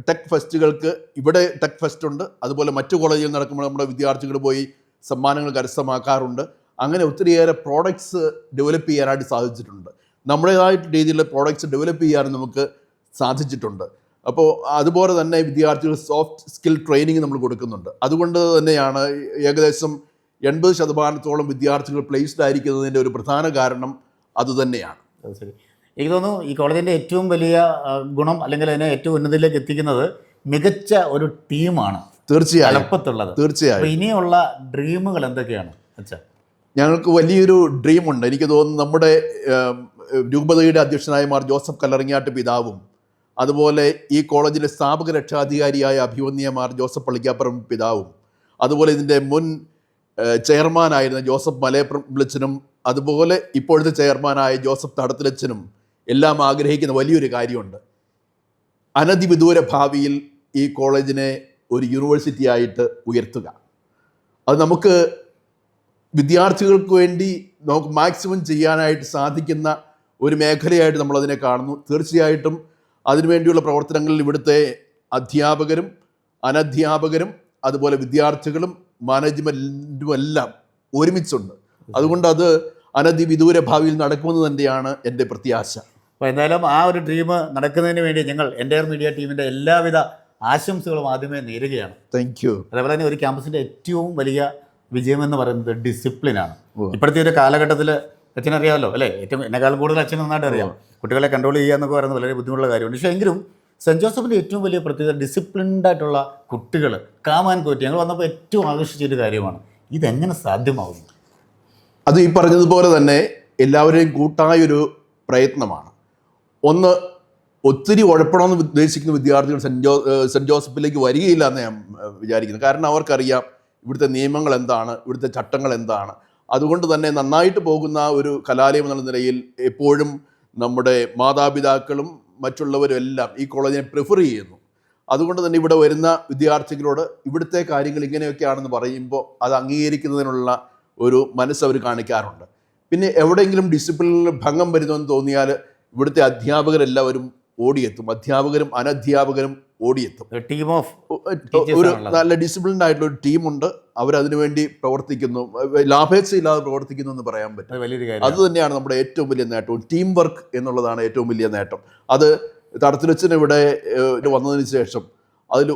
ടെക് ഫെസ്റ്റുകൾക്ക് ഇവിടെ ടെക് ഫെസ്റ്റ് ഉണ്ട്. അതുപോലെ മറ്റു കോളേജുകൾ നടക്കുമ്പോൾ നമ്മുടെ വിദ്യാർത്ഥികൾ പോയി സമ്മാനങ്ങൾ കരസ്ഥമാക്കാറുണ്ട്. അങ്ങനെ ഒത്തിരിയേറെ പ്രോഡക്ട്സ് ഡെവലപ്പ് ചെയ്യാനായിട്ട് സാധിച്ചിട്ടുണ്ട്. നമ്മുടേതായിട്ട് രീതിയിലുള്ള പ്രോഡക്ട്സ് ഡെവലപ്പ് ചെയ്യാനും നമുക്ക് സാധിച്ചിട്ടുണ്ട്. അപ്പോൾ അതുപോലെ തന്നെ വിദ്യാർത്ഥികൾ സോഫ്റ്റ് സ്കിൽ ട്രെയിനിങ് നമ്മൾ കൊടുക്കുന്നുണ്ട്. അതുകൊണ്ട് തന്നെയാണ് ഏകദേശം 80% വിദ്യാർത്ഥികൾ പ്ലേസ്ഡ് ആയിരിക്കുന്നതിൻ്റെ ഒരു പ്രധാന കാരണം അതുതന്നെയാണ്. ശരി, എനിക്ക് തോന്നുന്നു ഈ കോളേജിൻ്റെ ഏറ്റവും വലിയ ഗുണം, അല്ലെങ്കിൽ അതിനെ ഏറ്റവും ഉന്നതിയിലേക്ക് എത്തിക്കുന്നത് മികച്ച ഒരു ടീമാണ്. തീർച്ചയായും എളുപ്പത്തുള്ളത്. തീർച്ചയായും. ഇനിയുള്ള ഡ്രീമുകൾ എന്തൊക്കെയാണ് അച്ഛാ? ഞങ്ങൾക്ക് വലിയൊരു ഡ്രീമുണ്ട്. എനിക്ക് തോന്നുന്നു നമ്മുടെ രൂപതയുടെ അധ്യക്ഷനായ മാർ ജോസഫ് കല്ലറിങ്ങാട്ട് പിതാവും അതുപോലെ ഈ കോളേജിലെ സ്ഥാപക രക്ഷാധികാരിയായ അഭിവന്യ മാർ ജോസഫ് പള്ളിക്കാപ്പുറം പിതാവും അതുപോലെ ഇതിൻ്റെ മുൻ ചെയർമാനായിരുന്ന ജോസഫ് മലയപ്പള്ളിച്ചനും അതുപോലെ ഇപ്പോഴത്തെ ചെയർമാനായ ജോസഫ് തടത്തിലച്ചനും എല്ലാം ആഗ്രഹിക്കുന്ന വലിയൊരു കാര്യമുണ്ട്. അനധിവിദൂര ഭാവിയിൽ ഈ കോളേജിനെ ഒരു യൂണിവേഴ്സിറ്റി ആയിട്ട് ഉയർത്തുക. അത് നമുക്ക് വിദ്യാർത്ഥികൾക്ക് വേണ്ടി നമുക്ക് മാക്സിമം ചെയ്യാനായിട്ട് സാധിക്കുന്ന ഒരു മേഖലയായിട്ട് നമ്മളതിനെ കാണുന്നു. തീർച്ചയായിട്ടും അതിനുവേണ്ടിയുള്ള പ്രവർത്തനങ്ങളിൽ ഇവിടുത്തെ അധ്യാപകരും അനധ്യാപകരും അതുപോലെ വിദ്യാർത്ഥികളും മാനേജ്മെൻറ്റും എല്ലാം ഒരുമിച്ചുണ്ട്. അതുകൊണ്ട് അത് അനധിവിദൂര ഭാവിയിൽ നടക്കുമെന്ന് തന്നെയാണ് എൻ്റെ പ്രത്യാശ. അപ്പോൾ എന്തായാലും ആ ഒരു ഡ്രീം നടക്കുന്നതിന് വേണ്ടി ഞങ്ങൾ എൻ്റയർ മീഡിയ ടീമിൻ്റെ എല്ലാവിധ ആശംസകളും ആദ്യമേ നേരുകയാണ്. Thank you. അതേപോലെ തന്നെ ഒരു ക്യാമ്പസിൻ്റെ ഏറ്റവും വലിയ വിജയമെന്ന് പറയുന്നത് ഡിസിപ്ലിനാണ്. ഇപ്പോഴത്തെ ഒരു കാലഘട്ടത്തിൽ അച്ഛനറിയാമല്ലോ അല്ലേ, ഏറ്റവും എന്നെക്കാളും കൂടുതൽ അച്ഛൻ നന്നായിട്ട് അറിയാം. കുട്ടികളെ കൺട്രോൾ ചെയ്യുക എന്നൊക്കെ പറയുന്നത് വളരെ ബുദ്ധിമുട്ടുള്ള കാര്യമാണ്. പക്ഷേ എങ്കിലും സെൻറ്റ് ജോസഫിൻ്റെ ഏറ്റവും വലിയ പ്രത്യേകത ഡിസിപ്ലിൻഡ് ആയിട്ടുള്ള കുട്ടികൾ, കാം ആൻഡ് ക്വയറ്റ്. ഞങ്ങൾ വന്നപ്പോൾ ഏറ്റവും ആകർഷിച്ചൊരു കാര്യമാണ്. ഇതെങ്ങനെ സാധ്യമാകുന്നു? അത് ഈ പറഞ്ഞതുപോലെ തന്നെ എല്ലാവരെയും കൂട്ടായൊരു പ്രയത്നമാണ്. ഒന്ന്, ഒത്തിരി ഉഴപ്പണമെന്ന് ഉദ്ദേശിക്കുന്ന വിദ്യാർത്ഥികൾ സെൻറ്റ് ജോസഫിലേക്ക് വരികയില്ല എന്ന് ഞാൻ വിചാരിക്കുന്നു. കാരണം അവർക്കറിയാം ഇവിടുത്തെ നിയമങ്ങൾ എന്താണ്, ഇവിടുത്തെ ചട്ടങ്ങൾ എന്താണ്. അതുകൊണ്ട് തന്നെ നന്നായിട്ട് പോകുന്ന ഒരു കലാലയം എന്നുള്ള നിലയിൽ എപ്പോഴും നമ്മുടെ മാതാപിതാക്കളും മറ്റുള്ളവരും എല്ലാം ഈ കോളേജിനെ പ്രിഫർ ചെയ്യുന്നു. അതുകൊണ്ട് തന്നെ ഇവിടെ വരുന്ന വിദ്യാർത്ഥികളോട് ഇവിടുത്തെ കാര്യങ്ങൾ ഇങ്ങനെയൊക്കെയാണെന്ന് പറയുമ്പോൾ അത് അംഗീകരിക്കുന്നതിനുള്ള ഒരു മനസ്സ് അവർ കാണിക്കാറുണ്ട്. പിന്നെ എവിടെയെങ്കിലും ഡിസിപ്ലിനിൽ ഭംഗം വരുന്നുവെന്ന് തോന്നിയാൽ ഇവിടുത്തെ അധ്യാപകരെല്ലാവരും ഓടിയെത്തും, അധ്യാപകരും അനധ്യാപകരും ഓടിയെത്തും. ടീം ഓഫ് ഒരു നല്ല ഡിസിപ്ലിൻഡ് ആയിട്ടുള്ള ഒരു ടീമുണ്ട്. അവരതിനു വേണ്ടി പ്രവർത്തിക്കുന്നു, ലാഭേച്ഛയില്ലാതെ പ്രവർത്തിക്കുന്നു എന്ന് പറയാൻ പറ്റും. വലിയൊരു കാര്യം. അത് തന്നെയാണ് നമ്മുടെ ഏറ്റവും വലിയ നേട്ടവും. ടീം വർക്ക് എന്നുള്ളതാണ് ഏറ്റവും വലിയ നേട്ടം. അത് തടത്തിലച്ചൻ ഇവിടെ വന്നതിന് ശേഷം അതിൽ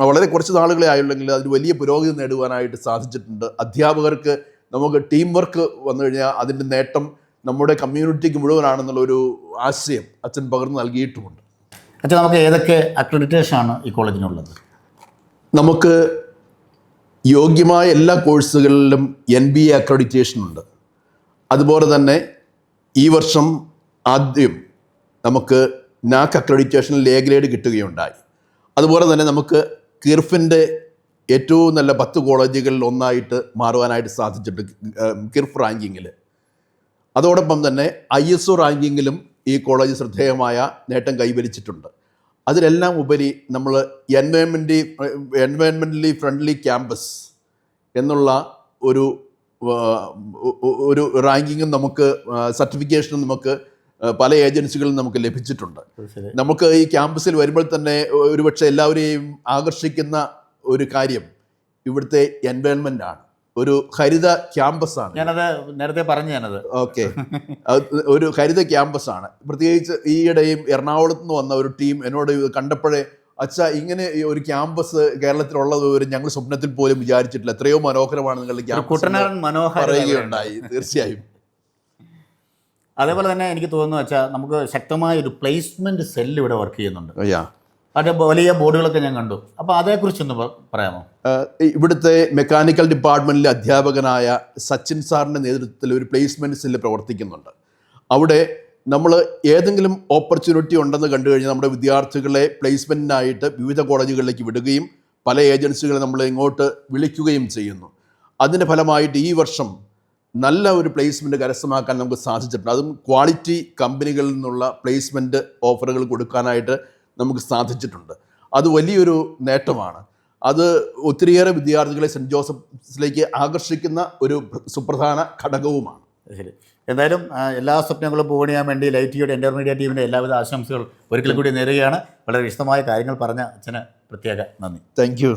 വളരെ കുറച്ച് നാളുകളെ ആയുള്ളെങ്കിൽ അതിൽ വലിയ പുരോഗതി നേടുവാനായിട്ട് സാധിച്ചിട്ടുണ്ട്. അധ്യാപകർക്ക് നമുക്ക് ടീം വർക്ക് വന്നു കഴിഞ്ഞാൽ അതിൻ്റെ നേട്ടം നമ്മുടെ കമ്മ്യൂണിറ്റിക്ക് മുഴുവനാണെന്നുള്ളൊരു ആശയം അച്ഛൻ പകർന്നു നൽകിയിട്ടുമുണ്ട്. അച്ഛൻ, നമുക്ക് ഏതൊക്കെ അക്രഡിറ്റേഷനാണ് ഈ കോളേജിനുള്ളത്? നമുക്ക് യോഗ്യമായ എല്ലാ കോഴ്സുകളിലും NBA അക്രഡിറ്റേഷൻ ഉണ്ട്. അതുപോലെ തന്നെ ഈ വർഷം ആദ്യം നമുക്ക് നാക് അക്രഡിറ്റേഷനിൽ A ഗ്രേഡ് കിട്ടുകയുണ്ടായി. അതുപോലെ തന്നെ നമുക്ക് കിർഫിൻ്റെ ഏറ്റവും നല്ല 10 കോളേജുകളിൽ ഒന്നായിട്ട് മാറുവാനായിട്ട് സാധിച്ചിട്ടുണ്ട് കിർഫ് റാങ്കിങ്ങിൽ. അതോടൊപ്പം തന്നെ ISO റാങ്കിങ്ങിലും ഈ കോളേജ് ശ്രദ്ധേയമായ നേട്ടം കൈവരിച്ചിട്ടുണ്ട്. അതിലെല്ലാം ഉപരി നമ്മൾ എൻവയോൺമെൻ്റലി ഫ്രണ്ട്ലി ക്യാമ്പസ് എന്നുള്ള ഒരു റാങ്കിങ്ങും നമുക്ക് സർട്ടിഫിക്കേഷനും നമുക്ക് പല ഏജൻസികളും നമുക്ക് ലഭിച്ചിട്ടുണ്ട്. നമുക്ക് ഈ ക്യാമ്പസിൽ വരുമ്പോൾ തന്നെ ഒരുപക്ഷെ എല്ലാവരെയും ആകർഷിക്കുന്ന ഒരു കാര്യം ഇവിടുത്തെ എൻവയോൺമെൻ്റ് ആണ്. ഒരു ഹരിത ക്യാമ്പസാണ്. ഞാനത് നേരത്തെ പറഞ്ഞു. ഞാനത് ഓക്കെ, ഒരു ഹരിത ക്യാമ്പസാണ്. പ്രത്യേകിച്ച് ഈയിടെയും എറണാകുളത്ത് നിന്ന് വന്ന ഒരു ടീം എന്നോട് കണ്ടപ്പോഴേ, അച്ഛാ, ഇങ്ങനെ ഒരു ക്യാമ്പസ് കേരളത്തിലുള്ളത് ഒരു ഞങ്ങൾ സ്വപ്നത്തിൽ പോലും വിചാരിച്ചിട്ടില്ല, എത്രയോ മനോഹരമാണ് നിങ്ങളുടെ ക്യാമ്പസ് പറയുകയുണ്ടായി. തീർച്ചയായും. അതേപോലെ തന്നെ എനിക്ക് തോന്നുന്നു വെച്ചാൽ നമുക്ക് ശക്തമായ ഒരു പ്ലേസ്മെന്റ് സെല്ല് ഇവിടെ വർക്ക് ചെയ്യുന്നുണ്ട്. അത് വലിയ ബോർഡുകളൊക്കെ ഞാൻ കണ്ടു. അപ്പോൾ അതേക്കുറിച്ചൊന്ന് പറയാമോ? ഇവിടുത്തെ മെക്കാനിക്കൽ ഡിപ്പാർട്ട്മെൻറ്റിലെ അധ്യാപകനായ സച്ചിൻ സാറിൻ്റെ നേതൃത്വത്തിൽ ഒരു പ്ലേസ്മെൻറ്റ് സെല്ല് പ്രവർത്തിക്കുന്നുണ്ട്. അവിടെ നമ്മൾ ഏതെങ്കിലും ഓപ്പർച്യൂണിറ്റി ഉണ്ടെന്ന് കണ്ടു കഴിഞ്ഞാൽ നമ്മുടെ വിദ്യാർത്ഥികളെ പ്ലേസ്മെൻറ്റിനായിട്ട് വിവിധ കോളേജുകളിലേക്ക് വിടുകയും പല ഏജൻസികളെ നമ്മളെ ഇങ്ങോട്ട് വിളിക്കുകയും ചെയ്യുന്നു. അതിൻ്റെ ഫലമായിട്ട് ഈ വർഷം നല്ല ഒരു പ്ലേസ്മെൻറ്റ് കരസ്ഥമാക്കാൻ നമുക്ക് സാധിച്ചിട്ടുണ്ട്. അതും ക്വാളിറ്റി കമ്പനികളിൽ നിന്നുള്ള പ്ലേസ്മെൻറ്റ് ഓഫറുകൾ കൊടുക്കാനായിട്ട് നമുക്ക് സാധിച്ചിട്ടുണ്ട്. അത് വലിയൊരു നേട്ടമാണ്. അത് ഒത്തിരിയേറെ വിദ്യാർത്ഥികളെ സെൻറ്റ് ജോസഫ്സിലേക്ക് ആകർഷിക്കുന്ന ഒരു സുപ്രധാന ഘടകവുമാണ്. ശരി. എന്തായാലും എല്ലാ സ്വപ്നങ്ങളും പൂവണിയാൻ വേണ്ടി ലൈറ്റിയുടെ ഇൻ്റർമീഡിയറ്റ് ടീമിൻ്റെ എല്ലാവിധ ആശംസകൾ ഒരിക്കൽ കൂടി നേരുകയാണ്. വളരെ വിശദമായ കാര്യങ്ങൾ പറഞ്ഞ അച്ഛന് പ്രത്യേക നന്ദി. Thank you.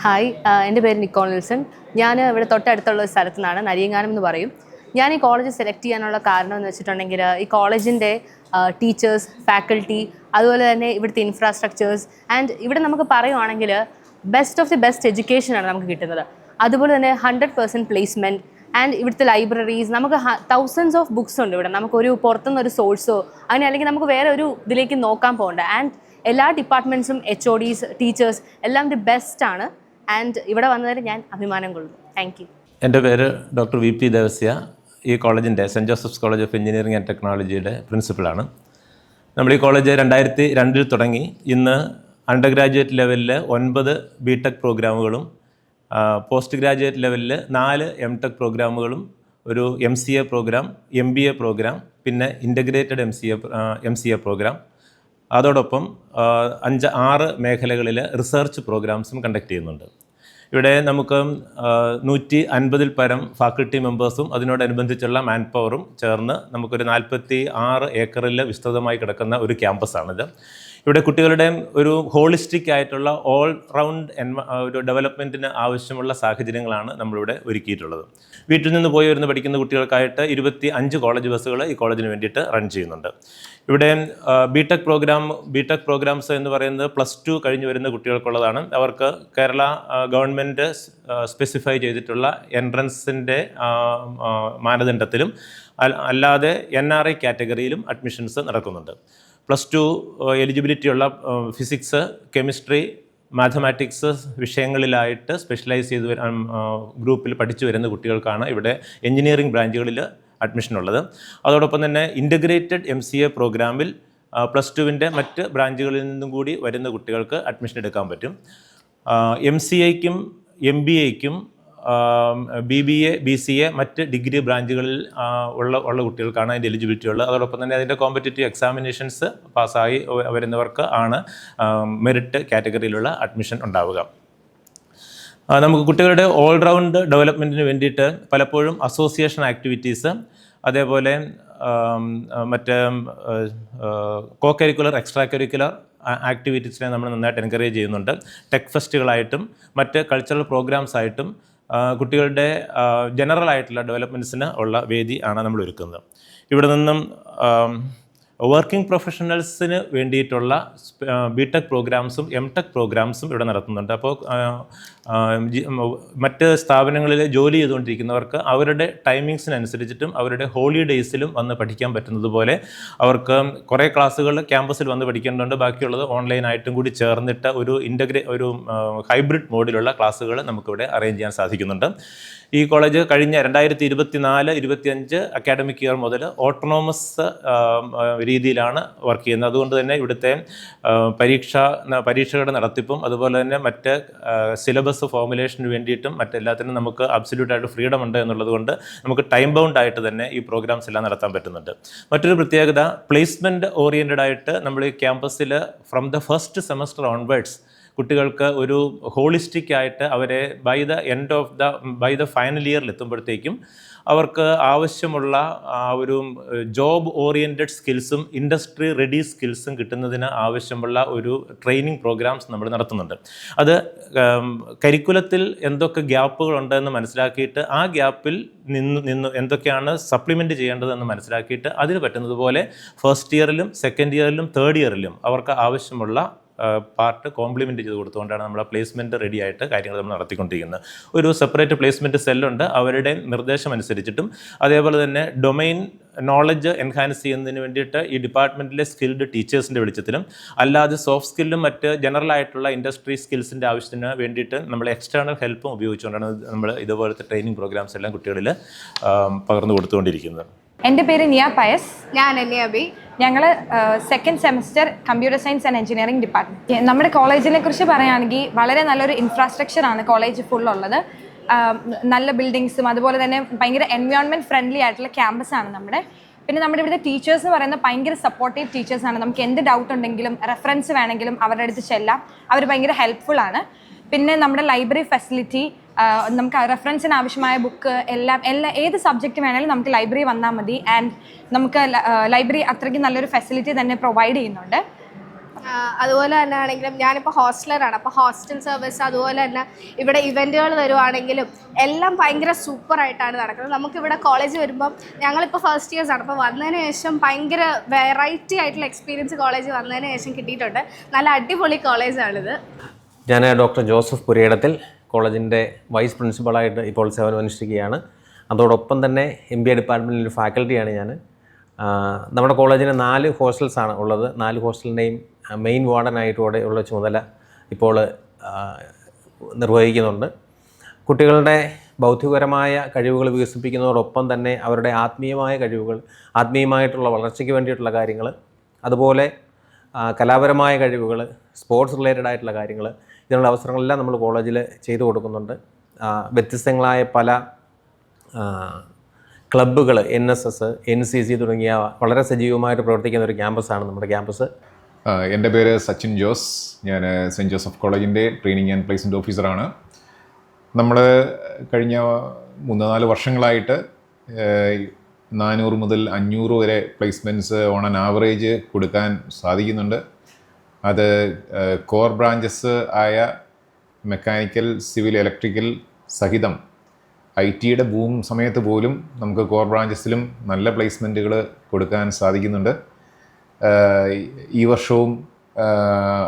ഹായ്, എൻ്റെ പേര് നിക്കോൾ നിൽസൺ. ഞാൻ ഇവിടെ തൊട്ടടുത്തുള്ള ഒരു സ്ഥലത്തു നിന്നാണ്, നരിയങ്ങാനം എന്ന് പറയും. ഞാൻ ഈ കോളേജ് സെലക്ട് ചെയ്യാനുള്ള കാരണം എന്ന് വെച്ചിട്ടുണ്ടെങ്കിൽ ഈ കോളേജിൻ്റെ ടീച്ചേഴ്സ്, ഫാക്കൽറ്റി, അതുപോലെ തന്നെ ഇവിടുത്തെ ഇൻഫ്രാസ്ട്രക്ചേഴ്സ് ആൻഡ് ഇവിടെ നമുക്ക് പറയുവാണെങ്കിൽ ബെസ്റ്റ് ഓഫ് ദി ബെസ്റ്റ് എഡ്യൂക്കേഷനാണ് നമുക്ക് കിട്ടുന്നത്. അതുപോലെ തന്നെ 100% പ്ലേസ്മെൻറ്റ് ആൻഡ് ഇവിടുത്തെ ലൈബ്രറീസ്, നമുക്ക് തൗസൻഡ്സ് ഓഫ് ബുക്സ് ഉണ്ട് ഇവിടെ. നമുക്കൊരു പുറത്തുനിന്നൊരു സോഴ്സോ അങ്ങനെ അല്ലെങ്കിൽ നമുക്ക് വേറെ ഒരു ഇതിലേക്ക് നോക്കാൻ പോകണ്ട. ആൻഡ് എല്ലാ ഡിപ്പാർട്ട്മെൻറ്റ്സും HODs, ടീച്ചേഴ്സ് എല്ലാം ദി ബെസ്റ്റ് ആണ്. ആൻഡ് ഇവിടെ വന്നതിൽ ഞാൻ അഭിമാനം കൊള്ളുന്നു. Thank you. എൻ്റെ പേര് ഡോക്ടർ VP ദേവസ്യ. ഈ കോളേജിൻ്റെ saint Joseph's college of engineering and ടെക്നോളജിയുടെ പ്രിൻസിപ്പളാണ്. നമ്മൾ ഈ കോളേജ് 2002 തുടങ്ങി. ഇന്ന് അണ്ടർ ഗ്രാജുവേറ്റ് ലെവലിൽ 9 BTech പ്രോഗ്രാമുകളും പോസ്റ്റ് ഗ്രാജുവേറ്റ് ലെവലിൽ 4 MTech പ്രോഗ്രാമുകളും ഒരു MCA പ്രോഗ്രാം, MBA പ്രോഗ്രാം, പിന്നെ ഇൻ്റഗ്രേറ്റഡ് MCA പ്രോഗ്രാം, അതോടൊപ്പം 5-6 മേഖലകളിൽ റിസർച്ച് പ്രോഗ്രാംസും കണ്ടക്ട് ചെയ്യുന്നുണ്ട്. ഇവിടെ നമുക്ക് 150-ൽ പരം ഫാക്കൽറ്റി മെമ്പേഴ്സും അതിനോടനുബന്ധിച്ചുള്ള മാൻ പവറും ചേർന്ന് നമുക്കൊരു 46 ഏക്കറിൽ വിസ്തൃതമായി കിടക്കുന്ന ഒരു ക്യാമ്പസാണിത്. ഇവിടെ കുട്ടികളുടെ ഒരു ഹോളിസ്റ്റിക് ആയിട്ടുള്ള ഓൾ റൗണ്ട് ഒരു ഡെവലപ്മെൻറ്റിന് ആവശ്യമുള്ള സാഹചര്യങ്ങളാണ് നമ്മളിവിടെ ഒരുക്കിയിട്ടുള്ളത്. വീട്ടിൽ നിന്ന് പോയി വരുന്ന പഠിക്കുന്ന കുട്ടികൾക്കായിട്ട് 25 കോളേജ് ബസ്സുകൾ ഈ കോളേജിന് വേണ്ടിയിട്ട് റൺ ചെയ്യുന്നുണ്ട്. ഇവിടെ ബിടെക് പ്രോഗ്രാംസ് എന്ന് പറയുന്നത് +2 കഴിഞ്ഞ് വരുന്ന കുട്ടികൾക്കുള്ളതാണ്. അവർക്ക് കേരള ഗവൺമെൻറ് സ്പെസിഫൈ ചെയ്തിട്ടുള്ള എൻട്രൻസിൻ്റെ മാനദണ്ഡത്തിലും അല്ലാതെ NRI കാറ്റഗറിയിലും അഡ്മിഷൻസ് നടക്കുന്നുണ്ട്. +2 എലിജിബിലിറ്റിയുള്ള ഫിസിക്സ്, കെമിസ്ട്രി, മാത്തമാറ്റിക്സ് വിഷയങ്ങളിലായിട്ട് സ്പെഷ്യലൈസ് ചെയ്ത് ഗ്രൂപ്പിൽ പഠിച്ചു വരുന്ന കുട്ടികൾക്കാണ് ഇവിടെ എഞ്ചിനീയറിംഗ് ബ്രാഞ്ചുകളിൽ അഡ്മിഷനുള്ളത്. അതോടൊപ്പം തന്നെ ഇൻ്റഗ്രേറ്റഡ് MCA പ്രോഗ്രാമിൽ +2വിൻ്റെ മറ്റ് ബ്രാഞ്ചുകളിൽ നിന്നും കൂടി വരുന്ന കുട്ടികൾക്ക് അഡ്മിഷൻ എടുക്കാൻ പറ്റും. MCAയ്ക്കും MBAയ്ക്കും BBA BCA മറ്റ് ഡിഗ്രി ബ്രാഞ്ചുകളിൽ ഉള്ള കുട്ടികൾക്കാണ് അതിൻ്റെ എലിജിബിലിറ്റി ഉള്ളത്. അതോടൊപ്പം തന്നെ അതിൻ്റെ കോമ്പറ്റേറ്റീവ് എക്സാമിനേഷൻസ് പാസ്സായി വരുന്നവർക്ക് ആണ് മെറിറ്റ് കാറ്റഗറിയിലുള്ള അഡ്മിഷൻ ഉണ്ടാവുക. നമുക്ക് കുട്ടികളുടെ ഓൾറൗണ്ട് ഡെവലപ്മെൻറ്റിന് വേണ്ടിയിട്ട് പലപ്പോഴും അസോസിയേഷൻ ആക്ടിവിറ്റീസ്, അതേപോലെ മറ്റ് കോ കരിക്കുലർ എക്സ്ട്രാ കരിക്കുലർ ആക്ടിവിറ്റീസിനെ നമ്മൾ നന്നായിട്ട് എൻകറേജ് ചെയ്യുന്നുണ്ട്. ടെക് ഫെസ്റ്റുകളായിട്ടും മറ്റ് കൾച്ചറൽ പ്രോഗ്രാംസ് ആയിട്ടും കുട്ടികളുടെ ജനറൽ ആയിട്ടുള്ള ഡെവലപ്മെൻറ്റ്സിന് ഉള്ള വേദി ആണ് നമ്മൾ ഒരുക്കുന്നത്. ഇവിടെ നിന്നും വർക്കിംഗ് പ്രൊഫഷണൽസിന് വേണ്ടിയിട്ടുള്ള ബിടെക് പ്രോഗ്രാംസും MTech പ്രോഗ്രാംസും ഇവിടെ നടത്തുന്നുണ്ട്. അപ്പോൾ മറ്റ് സ്ഥാപനങ്ങളിൽ ജോലി ചെയ്തുകൊണ്ടിരിക്കുന്നവർക്ക് അവരുടെ ടൈമിങ്സിനനുസരിച്ചിട്ടും അവരുടെ ഹോളിഡേയ്സിലും വന്ന് പഠിക്കാൻ പറ്റുന്നത് പോലെ അവർക്ക് കുറേ ക്ലാസ്സുകൾ ക്യാമ്പസിൽ വന്ന് പഠിക്കേണ്ടതുണ്ട്. ബാക്കിയുള്ളത് ഓൺലൈനായിട്ടും കൂടി ചേർന്നിട്ട് ഒരു ഹൈബ്രിഡ് മോഡിലുള്ള ക്ലാസ്സുകൾ നമുക്കിവിടെ അറേഞ്ച് ചെയ്യാൻ സാധിക്കുന്നുണ്ട്. ഈ കോളേജ് കഴിഞ്ഞ 2024-25 അക്കാഡമിക് ഇയർ മുതൽ ഓട്ടോണോമസ് രീതിയിലാണ് വർക്ക് ചെയ്യുന്നത്. അതുകൊണ്ട് തന്നെ ഇവിടുത്തെ പരീക്ഷകളുടെ നടത്തിപ്പും അതുപോലെ തന്നെ മറ്റ് സിലബസ് ഫോർമുലേഷന് വേണ്ടിയിട്ടും മറ്റെല്ലാത്തിനും നമുക്ക് അബ്സല്യൂട്ടായിട്ട് ഫ്രീഡം ഉണ്ട് എന്നുള്ളത് കൊണ്ട് നമുക്ക് ടൈം ബൗണ്ട് ആയിട്ട് തന്നെ ഈ പ്രോഗ്രാംസ് എല്ലാം നടത്താൻ പറ്റുന്നുണ്ട്. മറ്റൊരു പ്രത്യേകത, പ്ലേസ്മെൻറ്റ് ഓറിയൻറ്റഡ് ആയിട്ട് നമ്മൾ ഈ ക്യാമ്പസിൽ from the first semester onwards കുട്ടികൾക്ക് ഒരു ഹോളിസ്റ്റിക് ആയിട്ട് അവരെ ബൈ ദ ഫൈനൽ ഇയറിൽ എത്തുമ്പോഴത്തേക്കും അവർക്ക് ആവശ്യമുള്ള ഒരു ജോബ് ഓറിയൻറ്റഡ് സ്കിൽസും ഇൻഡസ്ട്രി റെഡി സ്കിൽസും കിട്ടുന്നതിന് ആവശ്യമുള്ള ഒരു ട്രെയിനിങ് പ്രോഗ്രാംസ് നമ്മൾ നടത്തുന്നുണ്ട്. അത് കരിക്കുലത്തിൽ എന്തൊക്കെ ഗ്യാപ്പുകളുണ്ടെന്ന് മനസ്സിലാക്കിയിട്ട് ആ ഗ്യാപ്പിൽ നിന്ന് എന്തൊക്കെയാണ് സപ്ലിമെൻറ്റ് ചെയ്യേണ്ടതെന്ന് മനസ്സിലാക്കിയിട്ട് അതിന് പറ്റുന്നത് പോലെ ഫസ്റ്റ് ഇയറിലും സെക്കൻഡ് ഇയറിലും തേർഡ് ഇയറിലും അവർക്ക് ആവശ്യമുള്ള പാർട്ട് കോംപ്ലിമെൻറ്റ് ചെയ്ത് കൊടുത്തുകൊണ്ടാണ് നമ്മൾ പ്ലേസ്മെൻറ്റ് റെഡി ആയിട്ട് കാര്യങ്ങൾ നമ്മൾ നടത്തിക്കൊണ്ടിരിക്കുന്നത്. ഒരു സെപ്പറേറ്റ് പ്ലേസ്മെൻറ്റ് സെല്ലുണ്ട്. അവരുടെ നിർദ്ദേശം അനുസരിച്ചിട്ടും അതേപോലെ തന്നെ ഡൊമൈൻ നോളജ് എൻഹാൻസ് ചെയ്യുന്നതിന് വേണ്ടിയിട്ട് ഈ ഡിപ്പാർട്ട്മെൻറ്റിലെ സ്കിൽഡ് ടീച്ചേഴ്സിൻ്റെ വെളിച്ചത്തിലും അല്ലാതെ സോഫ്റ്റ് സ്കില്ലും മറ്റ് ജനറൽ ആയിട്ടുള്ള ഇൻഡസ്ട്രി സ്കിൽസിൻ്റെ ആവശ്യത്തിന് വേണ്ടിയിട്ട് നമ്മൾ എക്സ്റ്റേണൽ ഹെൽപ്പും ഉപയോഗിച്ചുകൊണ്ടാണ് നമ്മൾ ഇതുപോലത്തെ ട്രെയിനിങ് പ്രോഗ്രാംസ് എല്ലാം കുട്ടികളിൽ പകർന്നു കൊടുത്തുകൊണ്ടിരിക്കുന്നത്. എൻ്റെ പേര് നിയ പയസ്. ഞാൻ എന്നെ അബി. ഞങ്ങൾ second semester computer science and engineering department. നമ്മുടെ കോളേജിനെ കുറിച്ച് പറയുകയാണെങ്കിൽ വളരെ നല്ലൊരു ഇൻഫ്രാസ്ട്രക്ചറാണ് കോളേജ് ഫുള്ളുള്ളത്. നല്ല ബിൽഡിങ്സും അതുപോലെ തന്നെ ഭയങ്കര എൻവയോൺമെൻറ്റ് ഫ്രണ്ട്ലി ആയിട്ടുള്ള ക്യാമ്പസാണ് നമ്മുടെ. പിന്നെ നമ്മുടെ ഇവിടുത്തെ ടീച്ചേഴ്സ് എന്ന് പറയുന്നത് ഭയങ്കര സപ്പോർട്ടീവ് ടീച്ചേഴ്സാണ്. നമുക്ക് എന്ത് ഡൗട്ട് ഉണ്ടെങ്കിലും റെഫറൻസ് വേണമെങ്കിലും അവരുടെ അടുത്ത് ചെല്ലാം. അവർ ഭയങ്കര ഹെൽപ്ഫുള്ളാണ്. പിന്നെ നമ്മുടെ ലൈബ്രറി ഫെസിലിറ്റി, നമുക്ക് റെഫറൻസിന് ആവശ്യമായ ബുക്ക് എല്ലാം ഏത് സബ്ജക്റ്റ് വേണമെങ്കിലും നമുക്ക് ലൈബ്രറി വന്നാൽ മതി. ആൻഡ് നമുക്ക് ലൈബ്രറി അത്രയ്ക്ക് നല്ലൊരു ഫെസിലിറ്റി തന്നെ പ്രൊവൈഡ് ചെയ്യുന്നുണ്ട്. അതുപോലെ തന്നെ ആണെങ്കിലും ഞാനിപ്പോൾ ഹോസ്റ്റലറാണ്. അപ്പോൾ ഹോസ്റ്റൽ സർവീസ് അതുപോലെ തന്നെ ഇവിടെ ഇവൻറ്റുകൾ വരുവാണെങ്കിലും എല്ലാം ഭയങ്കര സൂപ്പറായിട്ടാണ് നടക്കുന്നത്. നമുക്കിവിടെ കോളേജ് വരുമ്പം ഞങ്ങളിപ്പോൾ ഫസ്റ്റ് ഇയേഴ്സാണ്. അപ്പോൾ വന്നതിന് ശേഷം ഭയങ്കര വെറൈറ്റി ആയിട്ടുള്ള എക്സ്പീരിയൻസ് കോളേജ് വന്നതിന് ശേഷം കിട്ടിയിട്ടുണ്ട്. നല്ല അടിപൊളി കോളേജാണിത്. ഞാൻ ഡോക്ടർ ജോസഫ് പുരയിടത്തിൽ കോളേജിൻ്റെ വൈസ് പ്രിൻസിപ്പളായിട്ട് ഇപ്പോൾ സേവനമനുഷ്ഠിക്കുകയാണ്. അതോടൊപ്പം തന്നെ MBA ഡിപ്പാർട്ട്മെൻറ്റിൽ ഫാക്കൽറ്റിയാണ് ഞാൻ. നമ്മുടെ കോളേജിന് 4 ഹോസ്റ്റൽസാണ് ഉള്ളത്. 4 ഹോസ്റ്റലിൻ്റെയും മെയിൻ വാർഡനായിട്ടൂടെ ഉള്ള ചുമതല ഇപ്പോൾ നിർവഹിക്കുന്നുണ്ട്. കുട്ടികളുടെ ബൗദ്ധികപരമായ കഴിവുകൾ വികസിപ്പിക്കുന്നതോടൊപ്പം തന്നെ അവരുടെ ആത്മീയമായ കഴിവുകൾ, ആത്മീയമായിട്ടുള്ള വളർച്ചയ്ക്ക് വേണ്ടിയിട്ടുള്ള കാര്യങ്ങൾ, അതുപോലെ കലാപരമായ കഴിവുകൾ, സ്പോർട്സ് റിലേറ്റഡ് ആയിട്ടുള്ള കാര്യങ്ങൾ, ഇതിനുള്ള അവസരങ്ങളെല്ലാം നമ്മൾ കോളേജിൽ ചെയ്തു കൊടുക്കുന്നുണ്ട്. വ്യത്യസ്തങ്ങളായ പല ക്ലബ്ബുകൾ, NSS, NCC തുടങ്ങിയ വളരെ സജീവമായിട്ട് പ്രവർത്തിക്കുന്ന ഒരു ക്യാമ്പസാണ് നമ്മുടെ ക്യാമ്പസ്. എൻ്റെ പേര് സച്ചിൻ ജോസ്. ഞാൻ സെൻറ്റ് ജോസഫ് കോളേജിൻ്റെ ട്രെയിനിങ് ആൻഡ് പ്ലേസ്മെൻറ്റ് ഓഫീസറാണ്. നമ്മൾ കഴിഞ്ഞ 3-4 വർഷങ്ങളായിട്ട് 400 മുതൽ 500 വരെ പ്ലേസ്മെൻറ്റ്സ് ഓൺ ആൻ ആവറേജ് കൊടുക്കാൻ സാധിക്കുന്നുണ്ട്. അത് കോർ ബ്രാഞ്ചസ് ആയ മെക്കാനിക്കൽ, സിവിൽ, ഇലക്ട്രിക്കൽ സഹിതം IT-യുടെ ബൂം സമയത്ത് പോലും നമുക്ക് കോർ ബ്രാഞ്ചസിലും നല്ല പ്ലേസ്മെൻറ്റുകൾ കൊടുക്കാൻ സാധിക്കുന്നുണ്ട്. ഈ വർഷവും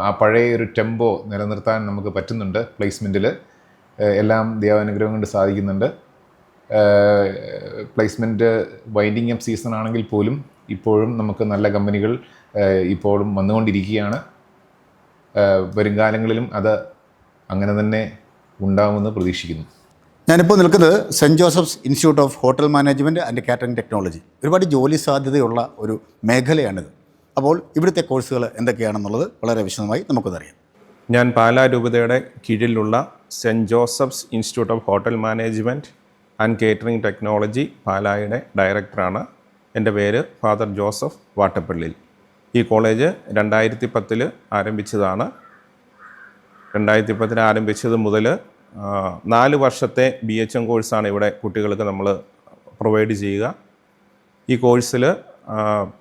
ആ പഴയ ഒരു ടെമ്പോ നിലനിർത്താൻ നമുക്ക് പറ്റുന്നുണ്ട്. പ്ലേസ്മെൻറ്റിൽ എല്ലാം ദൈവാനുഗ്രഹം കൊണ്ട് സാധിക്കുന്നുണ്ട്. പ്ലേസ്മെൻറ്റ് വൈൻഡിങ് അപ്പ് സീസൺ ആണെങ്കിൽ പോലും ഇപ്പോഴും നമുക്ക് നല്ല കമ്പനികൾ ഇപ്പോഴും വന്നുകൊണ്ടിരിക്കുകയാണ്. വരും കാലങ്ങളിലും അത് അങ്ങനെ തന്നെ ഉണ്ടാകുമെന്ന് പ്രതീക്ഷിക്കുന്നു. ഞാനിപ്പോൾ നിൽക്കുന്നത് saint Joseph's institute of hotel management and catering technology. ഒരുപാട് ജോലി സാധ്യതയുള്ള ഒരു മേഖലയാണിത്. അപ്പോൾ ഇവിടുത്തെ കോഴ്സുകൾ എന്തൊക്കെയാണെന്നുള്ളത് വളരെ വിശദമായി നമുക്കൊന്നറിയാം. ഞാൻ പാലാ രൂപതയുടെ കീഴിലുള്ള saint Joseph's institute of hotel management and catering technology പാലായുടെ ഡയറക്ടറാണ്. എൻ്റെ പേര് ഫാദർ ജോസഫ് വാട്ടപ്പള്ളിയിൽ. ഈ കോളേജ് 2010 ആരംഭിച്ചതാണ്. 2010 ആരംഭിച്ചത് മുതൽ 4 വർഷത്തെ BHM കോഴ്സാണ് ഇവിടെ കുട്ടികൾക്ക് നമ്മൾ പ്രൊവൈഡ് ചെയ്യുക. ഈ കോഴ്സിൽ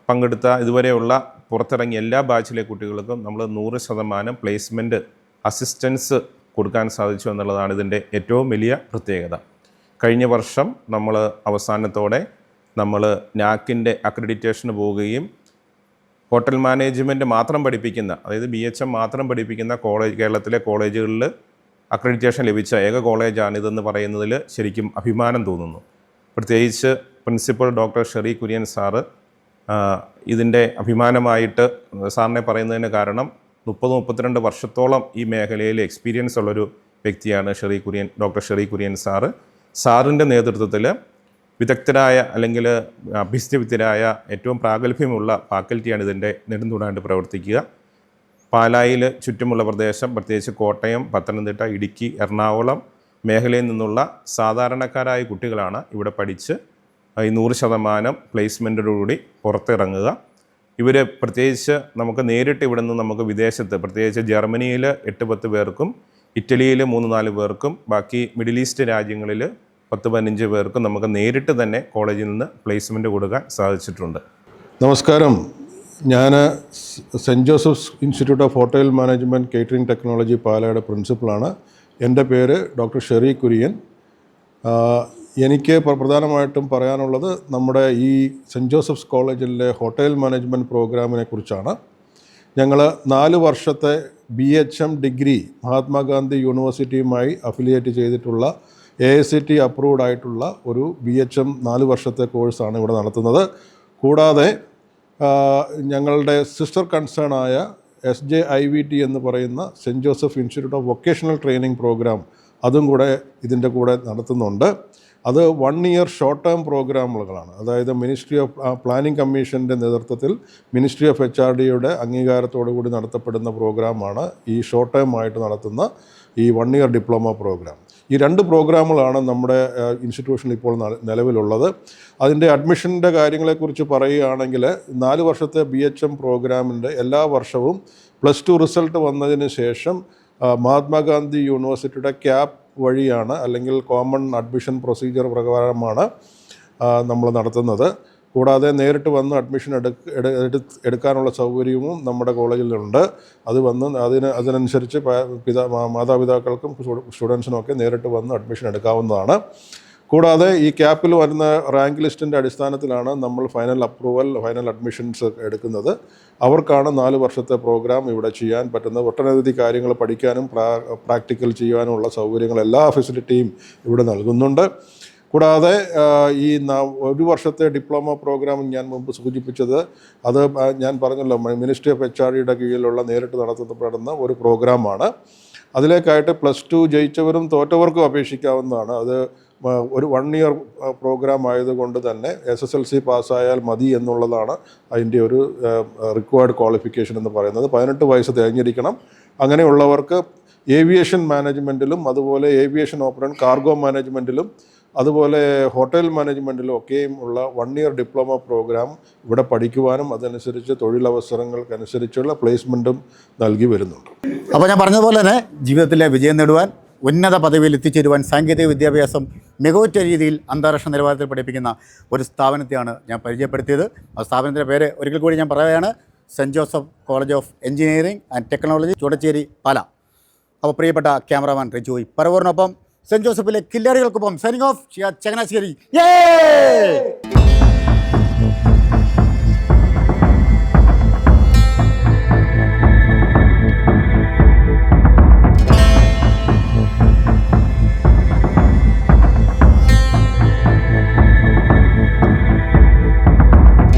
പങ്കെടുത്ത ഇതുവരെയുള്ള പുറത്തിറങ്ങിയ എല്ലാ ബാച്ചിലെ കുട്ടികൾക്കും നമ്മൾ 100% പ്ലേസ്മെൻറ്റ് അസിസ്റ്റൻസ് കൊടുക്കാൻ സാധിച്ചു എന്നുള്ളതാണ് ഇതിൻ്റെ ഏറ്റവും വലിയ പ്രത്യേകത. കഴിഞ്ഞ വർഷം നമ്മൾ അവസാനത്തോടെ നമ്മൾ NAAC-ൻ്റെ അക്രഡിറ്റേഷന് പോവുകയും ഹോട്ടൽ മാനേജ്മെൻറ്റ് മാത്രം പഠിപ്പിക്കുന്ന, അതായത് BHM മാത്രം പഠിപ്പിക്കുന്ന കേരളത്തിലെ കോളേജുകളിൽ അക്രഡിറ്റേഷൻ ലഭിച്ച ഏക കോളേജാണിതെന്ന് പറയുന്നതിൽ ശരിക്കും അഭിമാനം തോന്നുന്നു. പ്രത്യേകിച്ച് principal doctor Sherry Kurian sir ഇതിൻ്റെ അഭിമാനമായിട്ട് സാറിനെ പറയുന്നതിന് കാരണം 30-32 വർഷത്തോളം ഈ മേഖലയിൽ എക്സ്പീരിയൻസ് ഉള്ളൊരു വ്യക്തിയാണ് ഡോക്ടർ ഷെറി കുര്യൻ സാറ്. സാറിൻ്റെ നേതൃത്വത്തിൽ വിദഗ്ധരായ അല്ലെങ്കിൽ അഭ്യസ്തവിദ്യരായ ഏറ്റവും പ്രാഗൽഭ്യമുള്ള ഫാക്കൽറ്റിയാണ് ഇതിൻ്റെ നെടുന്തൂണായിട്ട് പ്രവർത്തിക്കുക. പാലായിൽ ചുറ്റുമുള്ള പ്രദേശം, പ്രത്യേകിച്ച് കോട്ടയം, പത്തനംതിട്ട, ഇടുക്കി, എറണാകുളം മേഖലയിൽ നിന്നുള്ള സാധാരണക്കാരായ കുട്ടികളാണ് ഇവിടെ പഠിച്ച് ഈ 100% പ്ലേസ്മെൻറ്റോടുകൂടി പുറത്തിറങ്ങുക. ഇവർ പ്രത്യേകിച്ച് നമുക്ക് നേരിട്ട് ഇവിടെ നിന്ന് നമുക്ക് വിദേശത്ത്, പ്രത്യേകിച്ച് ജർമ്മനിയിൽ 8-10 പേർക്കും, ഇറ്റലിയിൽ 3-4 പേർക്കും, ബാക്കി മിഡിൽ ഈസ്റ്റ് രാജ്യങ്ങളിൽ 10-15 പേർക്കും നമുക്ക് നേരിട്ട് തന്നെ കോളേജിൽ നിന്ന് പ്ലേസ്മെൻറ്റ് കൊടുക്കാൻ സാധിച്ചിട്ടുണ്ട്. നമസ്കാരം. ഞാൻ saint Joseph's institute of hotel management catering technology പാലയുടെ പ്രിൻസിപ്പളാണ്. എൻ്റെ പേര് ഡോക്ടർ ഷെറി കുര്യൻ. എനിക്ക് പ്രധാനമായിട്ടും പറയാനുള്ളത് നമ്മുടെ ഈ സെൻറ്റ് ജോസഫ്സ് കോളേജിലെ ഹോട്ടൽ മാനേജ്മെൻറ്റ് പ്രോഗ്രാമിനെ കുറിച്ചാണ്. ഞങ്ങൾ 4 വർഷത്തെ BHM ഡിഗ്രി മഹാത്മാഗാന്ധി യൂണിവേഴ്സിറ്റിയുമായി അഫിലിയേറ്റ് ചെയ്തിട്ടുള്ള AICTE അപ്രൂവ്ഡ് ആയിട്ടുള്ള ഒരു BHM 4 വർഷത്തെ കോഴ്സാണ് ഇവിടെ നടത്തുന്നത്. കൂടാതെ ഞങ്ങളുടെ സിസ്റ്റർ കൺസേണായ SJIVT എന്ന് പറയുന്ന saint Joseph institute of vocational training program അതും കൂടെ ഇതിൻ്റെ കൂടെ നടത്തുന്നുണ്ട്. അത് 1 ഇയർ ഷോർട്ട് ടേം പ്രോഗ്രാമുകളാണ്. അതായത് മിനിസ്ട്രി ഓഫ് പ്ലാനിംഗ് കമ്മീഷൻ്റെ നേതൃത്വത്തിൽ മിനിസ്ട്രി ഓഫ് HRDയുടെ അംഗീകാരത്തോടു കൂടി നടത്തപ്പെടുന്ന പ്രോഗ്രാമാണ് ഈ ഷോർട്ട് ടേം ആയിട്ട് നടത്തുന്ന ഈ 1 ഇയർ ഡിപ്ലോമ പ്രോഗ്രാം. ഈ 2 പ്രോഗ്രാമുകളാണ് നമ്മുടെ ഇൻസ്റ്റിറ്റ്യൂഷനിൽ ഇപ്പോൾ നിലവിലുള്ളത്. അതിൻ്റെ അഡ്മിഷൻ്റെ കാര്യങ്ങളെക്കുറിച്ച് പറയുകയാണെങ്കിൽ 4 വർഷത്തെ BHM പ്രോഗ്രാമിൻ്റെ എല്ലാ വർഷവും +2 റിസൾട്ട് വന്നതിന് ശേഷം മഹാത്മാഗാന്ധി യൂണിവേഴ്സിറ്റിയുടെ CAP വഴിയാണ്, അല്ലെങ്കിൽ കോമൺ അഡ്മിഷൻ പ്രൊസീജിയർ പ്രകാരമാണ് നമ്മൾ നടത്തുന്നത്. കൂടാതെ നേരിട്ട് വന്ന് അഡ്മിഷൻ എടുക്കാനുള്ള സൗകര്യവും നമ്മുടെ കോളേജിലുണ്ട്. അത് വന്ന് അതിനനുസരിച്ച് മാതാപിതാക്കൾക്കും സ്റ്റുഡൻസിനുമൊക്കെ നേരിട്ട് വന്ന് അഡ്മിഷൻ എടുക്കാവുന്നതാണ്. കൂടാതെ ഈ CAPൽ വരുന്ന റാങ്ക് ലിസ്റ്റിൻ്റെ അടിസ്ഥാനത്തിലാണ് നമ്മൾ ഫൈനൽ അഡ്മിഷൻസ് എടുക്കുന്നത്. അവർക്കാണ് 4 വർഷത്തെ പ്രോഗ്രാം ഇവിടെ ചെയ്യാൻ പറ്റുന്നത്. ഒട്ടനവധി കാര്യങ്ങൾ പഠിക്കാനും പ്രാക്ടിക്കൽ ചെയ്യാനുമുള്ള സൗകര്യങ്ങൾ എല്ലാ ഫെസിലിറ്റിയും ഇവിടെ നൽകുന്നുണ്ട്. കൂടാതെ ഈ 1 വർഷത്തെ ഡിപ്ലോമ പ്രോഗ്രാം ഞാൻ മുമ്പ് സൂചിപ്പിച്ചത്, അത് ഞാൻ പറഞ്ഞല്ലോ, മിനിസ്ട്രി ഓഫ് HRDയുടെ കീഴിലുള്ള നേരിട്ട് നടത്തപ്പെടുന്ന ഒരു പ്രോഗ്രാമാണ്. അതിലേക്കായിട്ട് +2 ജയിച്ചവരും തോറ്റവർക്കും അപേക്ഷിക്കാവുന്നതാണ്. അത് ഒരു 1 ഇയർ പ്രോഗ്രാം ആയതുകൊണ്ട് തന്നെ SSLC പാസ്സായാൽ മതി എന്നുള്ളതാണ് അതിൻ്റെ ഒരു റിക്വയർഡ് ക്വാളിഫിക്കേഷൻ എന്ന് പറയുന്നത്. 18 വയസ്സ് തികഞ്ഞിരിക്കണം. അങ്ങനെയുള്ളവർക്ക് ഏവിയേഷൻ മാനേജ്മെൻറ്റിലും അതുപോലെ ഏവിയേഷൻ ഓപ്പറേഷൻ കാർഗോ മാനേജ്മെൻറ്റിലും അതുപോലെ ഹോട്ടൽ മാനേജ്മെൻറ്റിലും ഒക്കെയും ഉള്ള 1 ഇയർ ഡിപ്ലോമ പ്രോഗ്രാം ഇവിടെ പഠിക്കുവാനും അതനുസരിച്ച് തൊഴിലവസരങ്ങൾക്കനുസരിച്ചുള്ള പ്ലേസ്മെൻറ്റും നൽകി വരുന്നുണ്ട്. അപ്പോൾ ഞാൻ പറഞ്ഞതുപോലെ തന്നെ ജീവിതത്തിലെ വിജയം നേടുവാൻ, ഉന്നത പദവിയിൽ എത്തിച്ചേരുവാൻ സാങ്കേതിക വിദ്യാഭ്യാസം മികവുറ്റ രീതിയിൽ അന്താരാഷ്ട്ര നിലവാരത്തിൽ പഠിപ്പിക്കുന്ന ഒരു സ്ഥാപനത്തെയാണ് ഞാൻ പരിചയപ്പെടുത്തിയത്. ആ സ്ഥാപനത്തിൻ്റെ പേര് ഒരിക്കൽ കൂടി ഞാൻ പറയുകയാണ്, saint Joseph college of engineering and technology, Choondacherry, Pala. അപ്പോൾ പ്രിയപ്പെട്ട ക്യാമറാമാൻ റിജോയ് പറവൂരിനൊപ്പം സെൻറ്റ് ജോസഫിലെ കില്ലാടികൾക്കൊപ്പം സൈനിങ് ഓഫ് ചങ്ങനാശ്ശേരി.